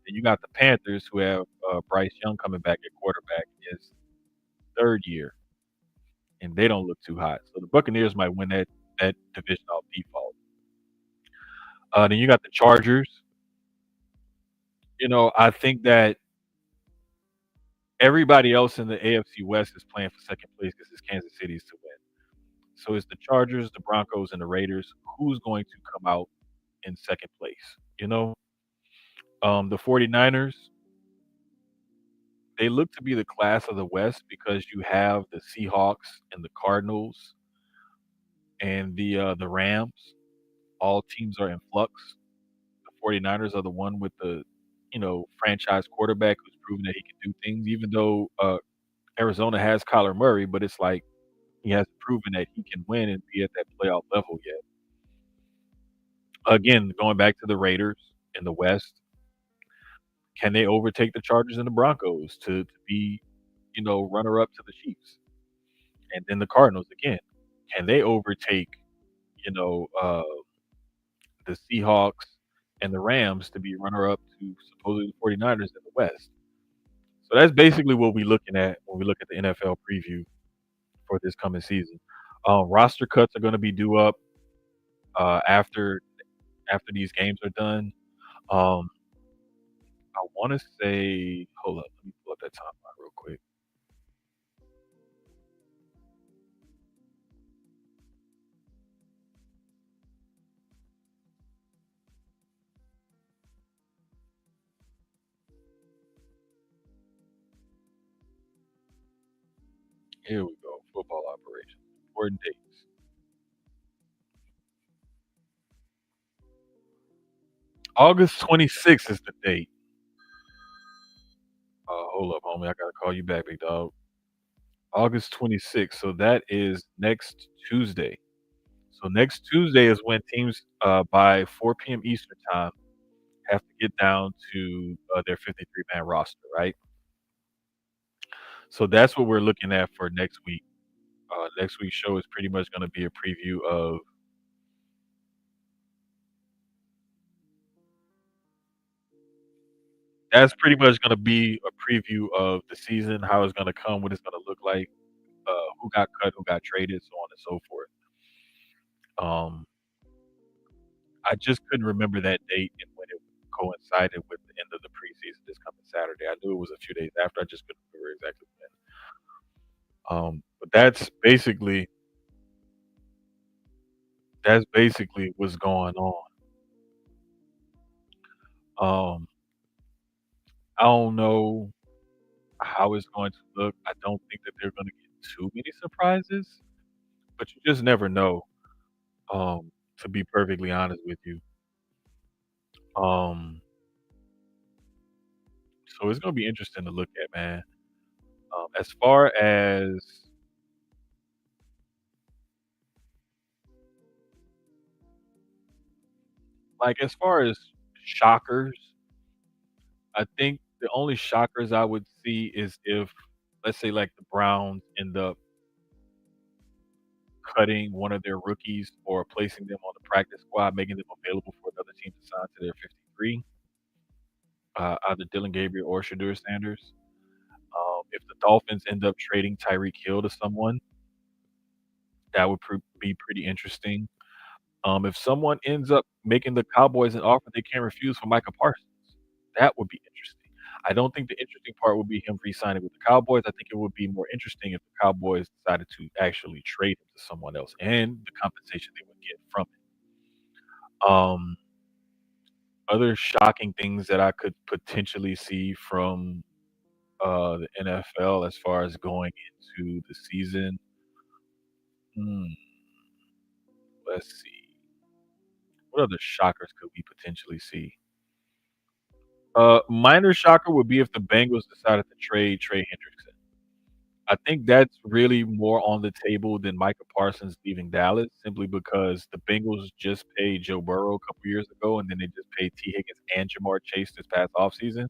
And you got the Panthers, who have Bryce Young coming back at quarterback in his third year, and they don't look too hot. So the Buccaneers might win that division off default. Then you got the Chargers. I think that everybody else in the AFC West is playing for second place because it's Kansas City's to win. So it's the Chargers, the Broncos, and the Raiders. Who's going to come out in second place? The 49ers, they look to be the class of the West because you have the Seahawks and the Cardinals and the Rams. All teams are in flux. The 49ers are the one with the franchise quarterback who's proven that he can do things, even though Arizona has Kyler Murray, but it's like he hasn't proven that he can win and be at that playoff level yet. Again, going back to the Raiders in the West, can they overtake the Chargers and the Broncos to be, runner up to the Chiefs? And then the Cardinals again. Can they overtake, you know, uh, the Seahawks and the Rams to be runner up to supposedly the 49ers in the West? So that's basically what we're looking at when we look at the NFL preview for this coming season. Roster cuts are going to be due up after these games are done. Um, I want to say, hold up, let me pull up that timeline real quick. Here we go. Football operations. Important dates. August 26th is the date. Hold up, homie. I gotta call you back, big dog. August 26th. So that is next Tuesday. So next Tuesday is when teams by 4 p.m. Eastern time have to get down to their 53 man roster, right? So that's what we're looking at for next week. Next week's show is pretty much going to be a preview of. That's pretty much going to be a preview of the season, how it's going to come, what it's going to look like, who got cut, who got traded, so on and so forth. Um, I just couldn't remember that date and when it coincided with the end of the preseason this coming Saturday. I knew it was a few days after. I just couldn't remember exactly when. But that's basically what's going on. Um, I don't know how it's going to look. I don't think that they're going to get too many surprises, but you just never know. To be perfectly honest with you, um, so it's going to be interesting to look at, man. As far as shockers, I think the only shockers I would see is if, let's say, like the Browns end up cutting one of their rookies or placing them on the practice squad, making them available for another team to sign to their 53, either Dylan Gabriel or Shadur Sanders. If the Dolphins end up trading Tyreek Hill to someone, that would be pretty interesting. If someone ends up making the Cowboys an offer they can't refuse for Micah Parsons, that would be interesting. I don't think the interesting part would be him re-signing with the Cowboys. I think it would be more interesting if the Cowboys decided to actually trade him to someone else and the compensation they would get from it. Other shocking things that I could potentially see from the NFL as far as going into the season. Hmm, let's see. What other shockers could we potentially see? Minor shocker would be if the Bengals decided to trade Trey Hendrickson. I think that's really more on the table than Micah Parsons leaving Dallas, simply because the Bengals just paid Joe Burrow a couple years ago, and then they just paid T. Higgins and Jamar Chase this past offseason.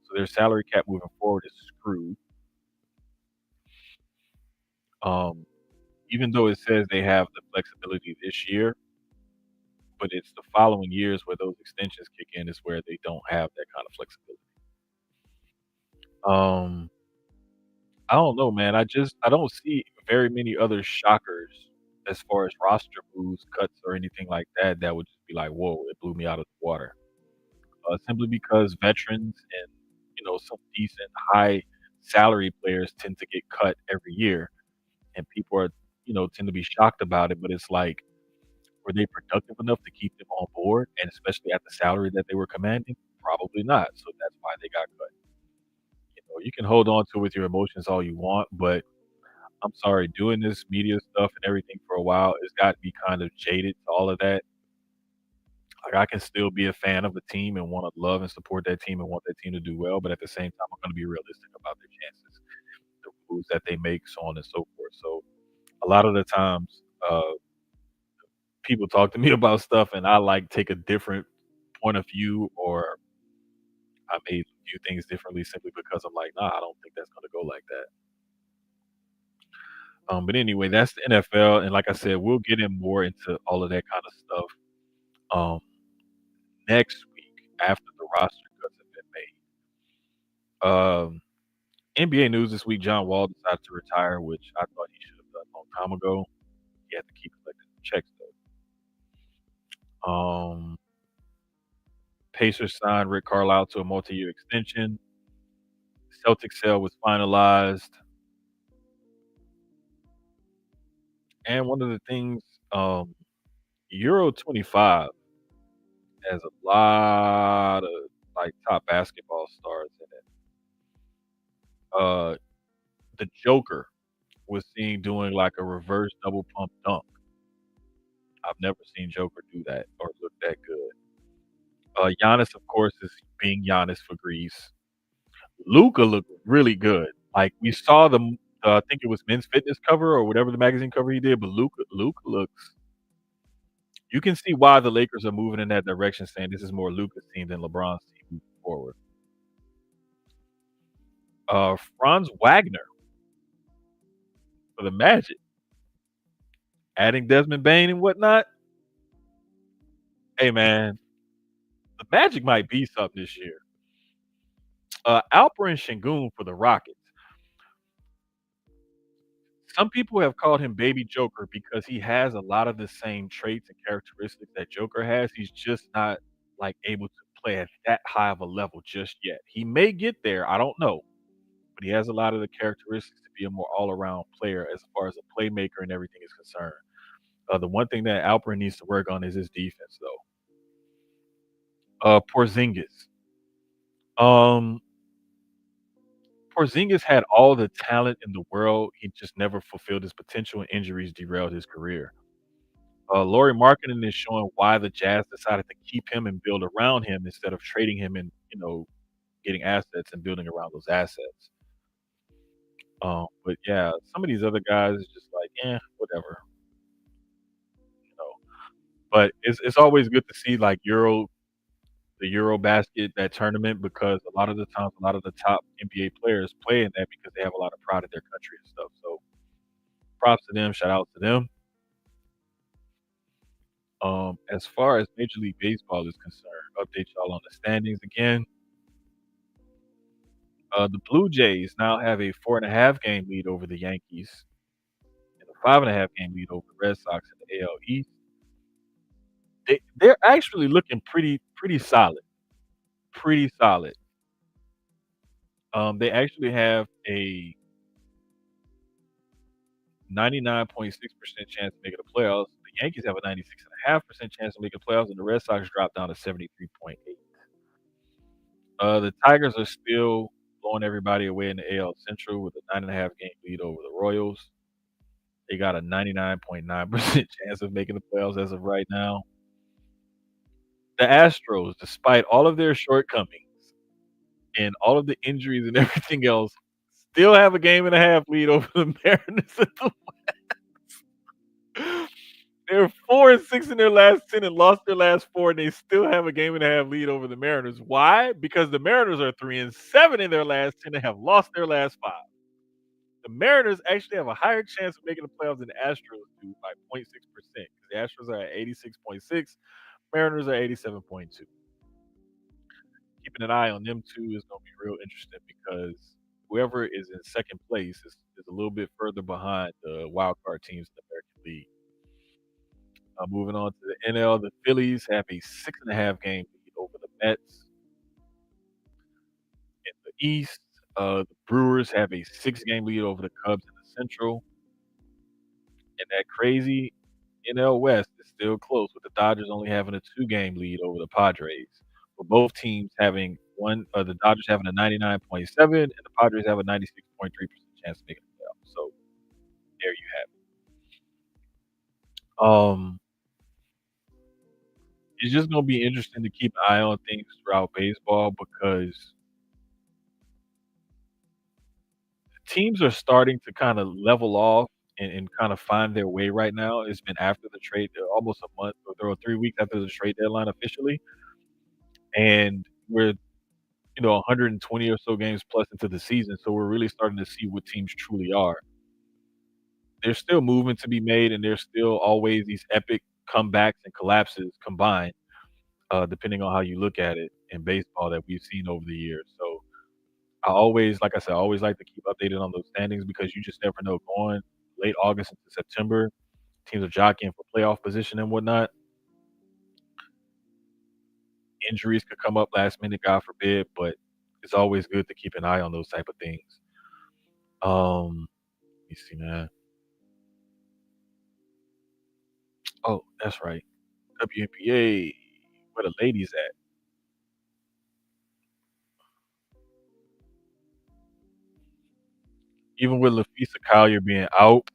So their salary cap moving forward is screwed. Um, even though it says they have the flexibility this year, but it's the following years where those extensions kick in is where they don't have that kind of flexibility. Um, I don't know, man. I don't see very many other shockers as far as roster moves, cuts, or anything like that. That would just be like, whoa, it blew me out of the water. Simply because veterans and some decent high salary players tend to get cut every year, and people are tend to be shocked about it. But it's like, were they productive enough to keep them on board, and especially at the salary that they were commanding? Probably not. So that's why they got cut. You can hold on to it with your emotions all you want, but I'm sorry, doing this media stuff and everything for a while, it's got to be kind of jaded to all of that. Like, I can still be a fan of the team and want to love and support that team and want that team to do well, but at the same time, I'm going to be realistic about their chances. moves that they make, so on and so forth. So a lot of the times, people talk to me about stuff, and I like take a different point of view, or I may view things differently simply because I'm like, nah, I don't think that's gonna go like that. But anyway, that's the NFL, and like I said, we'll get in more into all of that kind of stuff um, next week after the roster cuts have been made. NBA news this week: John Wall decided to retire, which I thought he should have done a long time ago. He had to keep collecting checks though. Pacers signed Rick Carlisle to a multi-year extension. Celtics sale was finalized, and one of the things, um, Euro 25 has a lot of like top basketball stars in it. Uh, the Joker was seen doing like a reverse double pump dunk. I've never seen Joker do that or look that good. Giannis, of course, is being Giannis for Greece. Luca looked really good. Like we saw I think it was Men's Fitness cover or whatever the magazine cover he did, but Luca looks. You can see why the Lakers are moving in that direction, saying this is more Luca's team than LeBron's team moving forward. Franz Wagner for the Magic, adding Desmond Bain and whatnot. Hey man, the Magic might be something this year. Alperen Şengün for the Rockets. Some people have called him Baby Joker because he has a lot of the same traits and characteristics that Joker has. He's just not like able to play at that high of a level just yet. He may get there, I don't know, but he has a lot of the characteristics to be a more all-around player as far as a playmaker and everything is concerned. The one thing that Alperen needs to work on is his defense, though. Porzingis. Um, Porzingis had all the talent in the world. He just never fulfilled his potential, and injuries derailed his career. Laurie Marketing is showing why the Jazz decided to keep him and build around him instead of trading him and getting assets and building around those assets. But yeah, some of these other guys is just like, whatever, you know. But it's always good to see like the Euro basket, that tournament, because a lot of the times a lot of the top NBA players play in that because they have a lot of pride in their country and stuff. So props to them, shout out to them. As far as Major League Baseball is concerned, update y'all on the standings again. The Blue Jays now have a 4.5 game lead over the Yankees and a 5.5 game lead over the Red Sox in the AL East. They're actually looking pretty solid, pretty solid. They actually have a 99.6% chance of making the playoffs. The Yankees have a 96.5% chance of making the playoffs, and the Red Sox dropped down to 73.8. The Tigers are still blowing everybody away in the AL Central with a 9.5 game lead over the Royals. They got a 99.9% chance of making the playoffs as of right now. The Astros, despite all of their shortcomings and all of the injuries and everything else, still have a game and a half lead over the Mariners. They're 4-6 in their last 10 and lost their last 4, and they still have a game and a half lead over the Mariners. Why? Because the Mariners are 3-7 in their last 10 and have lost their last 5. The Mariners actually have a higher chance of making the playoffs than the Astros do by 0.6%. The Astros are at 86.6, Mariners are 87.2. Keeping an eye on them two is going to be real interesting because whoever is in second place is a little bit further behind the wild card teams in the American League. Moving on to the NL, the Phillies have a 6.5 game lead over the Mets. In the East, the Brewers have a 6 game lead over the Cubs in the Central. And that crazy NL West is still close, with the Dodgers only having a 2 game lead over the Padres. With both teams having the Dodgers having a 99.7 and the Padres have a 96.3% chance of making the playoffs. So there you have it. It's just gonna be interesting to keep an eye on things throughout baseball because teams are starting to kind of level off and kind of find their way right now. It's been after the trade, almost a month or 3 weeks after the trade deadline officially, and we're 120 or so games plus into the season, so we're really starting to see what teams truly are. There's still movement to be made, and there's still always these epic comebacks and collapses combined, depending on how you look at it in baseball that we've seen over the years. So I always, like I said, I always like to keep updated on those standings because you just never know. Going late August into September, teams are jockeying for playoff position and whatnot. Injuries could come up last minute, God forbid, but it's always good to keep an eye on those type of things. Let me see, man. Oh, that's right. WNBA, where the ladies at? Even with Lafisa Collier being out,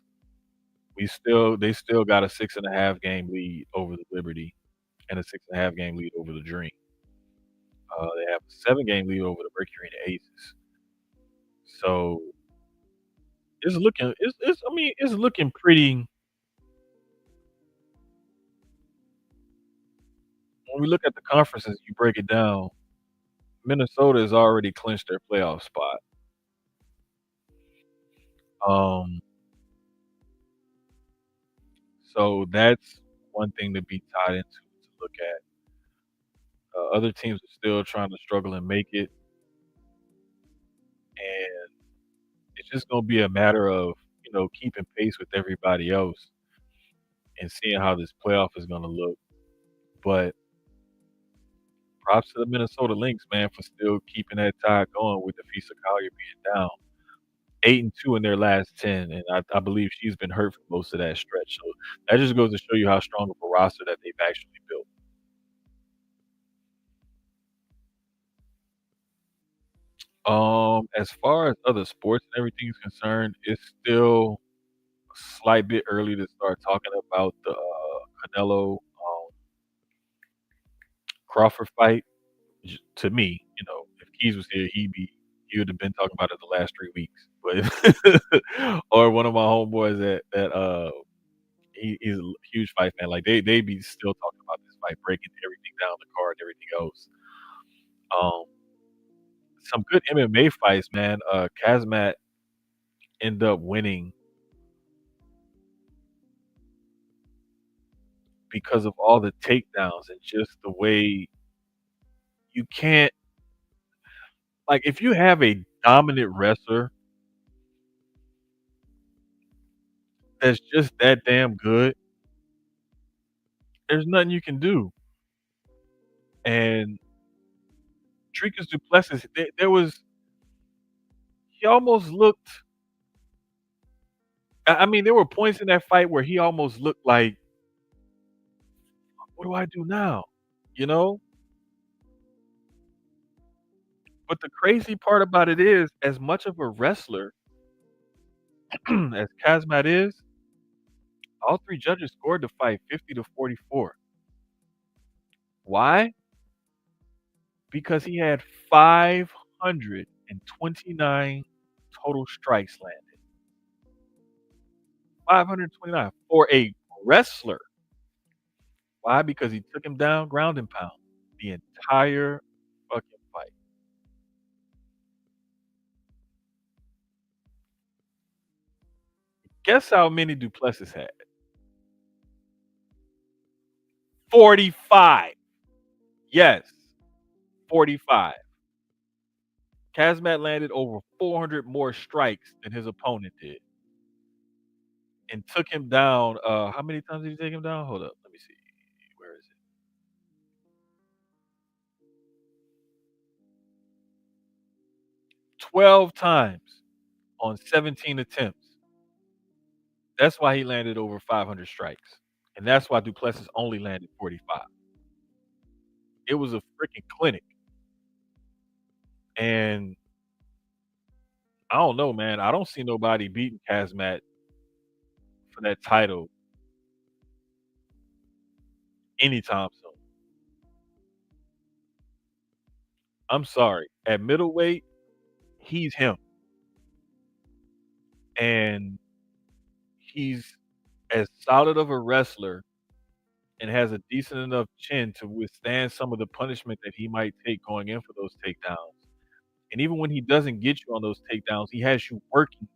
they still got a 6.5 game lead over the Liberty and a 6.5 game lead over the Dream. They have a 7 game lead over the Mercury and the Aces. So it's looking pretty. When we look at the conferences, you break it down. Minnesota has already clinched their playoff spot. Um, so that's one thing to be tied into to look at. Other teams are still trying to struggle and make it, and it's just gonna be a matter of keeping pace with everybody else and seeing how this playoff is gonna look. But props to the Minnesota Lynx, man, for still keeping that tie going with the Fisa Collier being down. 8-2 in their last 10, and I believe she's been hurt for most of that stretch. So that just goes to show you how strong of a roster that they've actually built. As far as other sports and everything is concerned, it's still a slight bit early to start talking about the Canelo Crawford fight. To me, if Keyz was here, he would have been talking about it the last 3 weeks. But or one of my homeboys that he's a huge fight fan. Like they be still talking about this fight, breaking everything down the card, and everything else. Um, some good MMA fights, man. Kazmat ended up winning because of all the takedowns and just the way you can't like if you have a dominant wrestler that's just that damn good, there's nothing you can do. And Dricus Duplessis, there was he almost looked. I mean, there were points in that fight where he almost looked like, "What do I do now?" You know. But the crazy part about it is, as much of a wrestler as Kazmat is, all three judges scored the fight 50-44. Why? Because he had 529 total strikes landed. 529 for a wrestler. Why? Because he took him down ground and pound the entire fucking fight. Guess how many Duplessis had? 45. Yes, 45. Kazmat landed over 400 more strikes than his opponent did and took him down. How many times did he take him down? Hold up. Let me see. Where is it? 12 times on 17 attempts. That's why he landed over 500 strikes. And that's why Duplessis only landed 45. It was a freaking clinic. And I don't know, man. I don't see nobody beating Kazmat for that title anytime soon. I'm sorry. At middleweight, he's him. and he's as solid of a wrestler and has a decent enough chin to withstand some of the punishment that he might take going in for those takedowns. And even when he doesn't get you on those takedowns, he has you working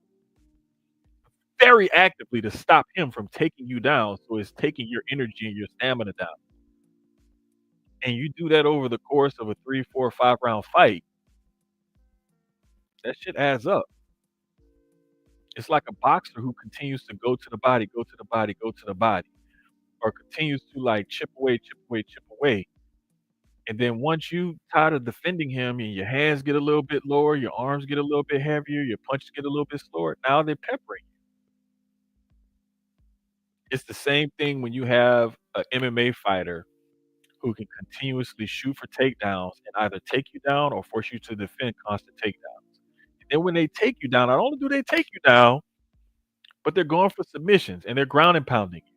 very actively to stop him from taking you down. So it's taking your energy and your stamina down. And you do that over the course of a 3, 4, 5 round fight, that shit adds up. It's like a boxer who continues to go to the body, go to the body, go to the body, or continues to like chip away, chip away, chip away. And then once you tired of defending him and your hands get a little bit lower, your arms get a little bit heavier, your punches get a little bit slower, now they're peppering. It's the same thing when you have a MMA fighter who can continuously shoot for takedowns and either take you down or force you to defend constant takedowns. And then when they take you down, not only do they take you down, but they're going for submissions and they're ground and pounding you.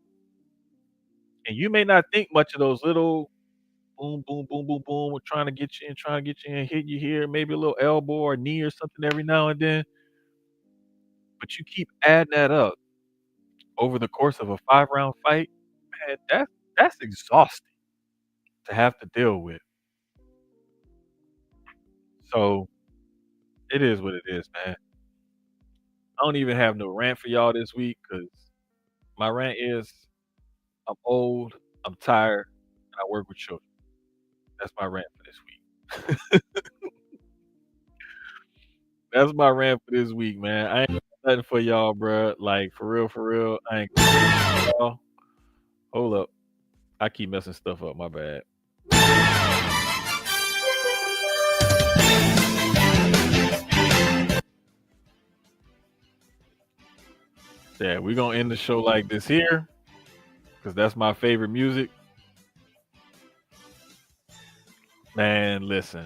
And you may not think much of those little boom, boom, boom, boom, boom, we're trying to get you in, trying to get you in, hit you here, maybe a little elbow or knee or something every now and then. But you keep adding that up over the course of a 5 round fight, man, that's exhausting to have to deal with. So it is what it is, man. I don't even have no rant for y'all this week because my rant is I'm old, I'm tired, and I work with children. That's my rant for this week. That's my rant for this week, man. I ain't got nothing for y'all, bruh. Like for real. I ain't got nothing for y'all. Hold up. I keep messing stuff up. My bad. Yeah, we gonna end the show like this here because that's my favorite music. Man, listen.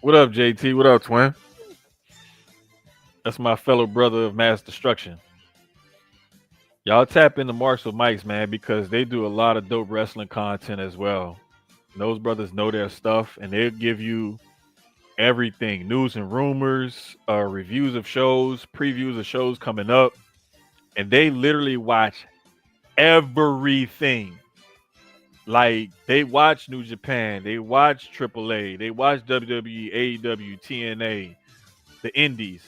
What up, JT? What up, twin? That's my fellow brother of mass destruction. Y'all tap into Marks with Mikes, man, because they do a lot of dope wrestling content as well. And those brothers know their stuff, and they'll give you everything: news and rumors, reviews of shows, previews of shows coming up, and they literally watch everything. Like they watch New Japan, they watch AAA, they watch WWE, AEW, TNA, the Indies.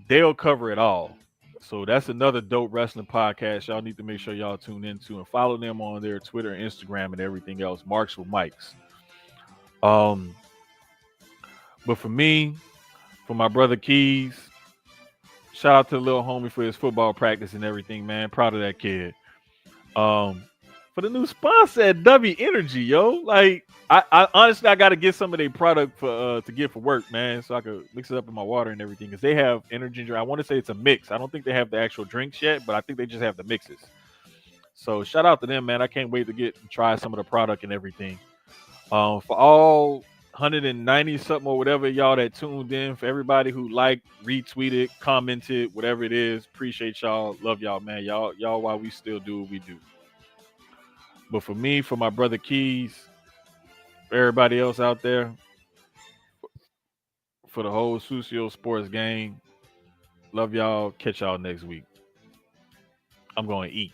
They'll cover it all. So that's another dope wrestling podcast. Y'all need to make sure y'all tune into and follow them on their Twitter, Instagram, and everything else. Marks with Mikes. Um, but for me, for my brother Keyz, shout out to the little homie for his football practice and everything, man. Proud of that kid. Um, for the new sponsor at Dubby Energy, yo. Like, I honestly I gotta get some of their product for to get for work, man, so I could mix it up in my water and everything. Cause they have energy drink. I want to say it's a mix. I don't think they have the actual drinks yet, but I think they just have the mixes. So shout out to them, man. I can't wait to try some of the product and everything. For all 190 something or whatever y'all that tuned in, for everybody who liked, retweeted, commented, whatever it is, appreciate y'all. Love y'all, man. Y'all while we still do what we do. But for me, for my brother Keyz, for everybody else out there, for the whole Susio Sports gang, love y'all. Catch y'all next week. I'm going to eat.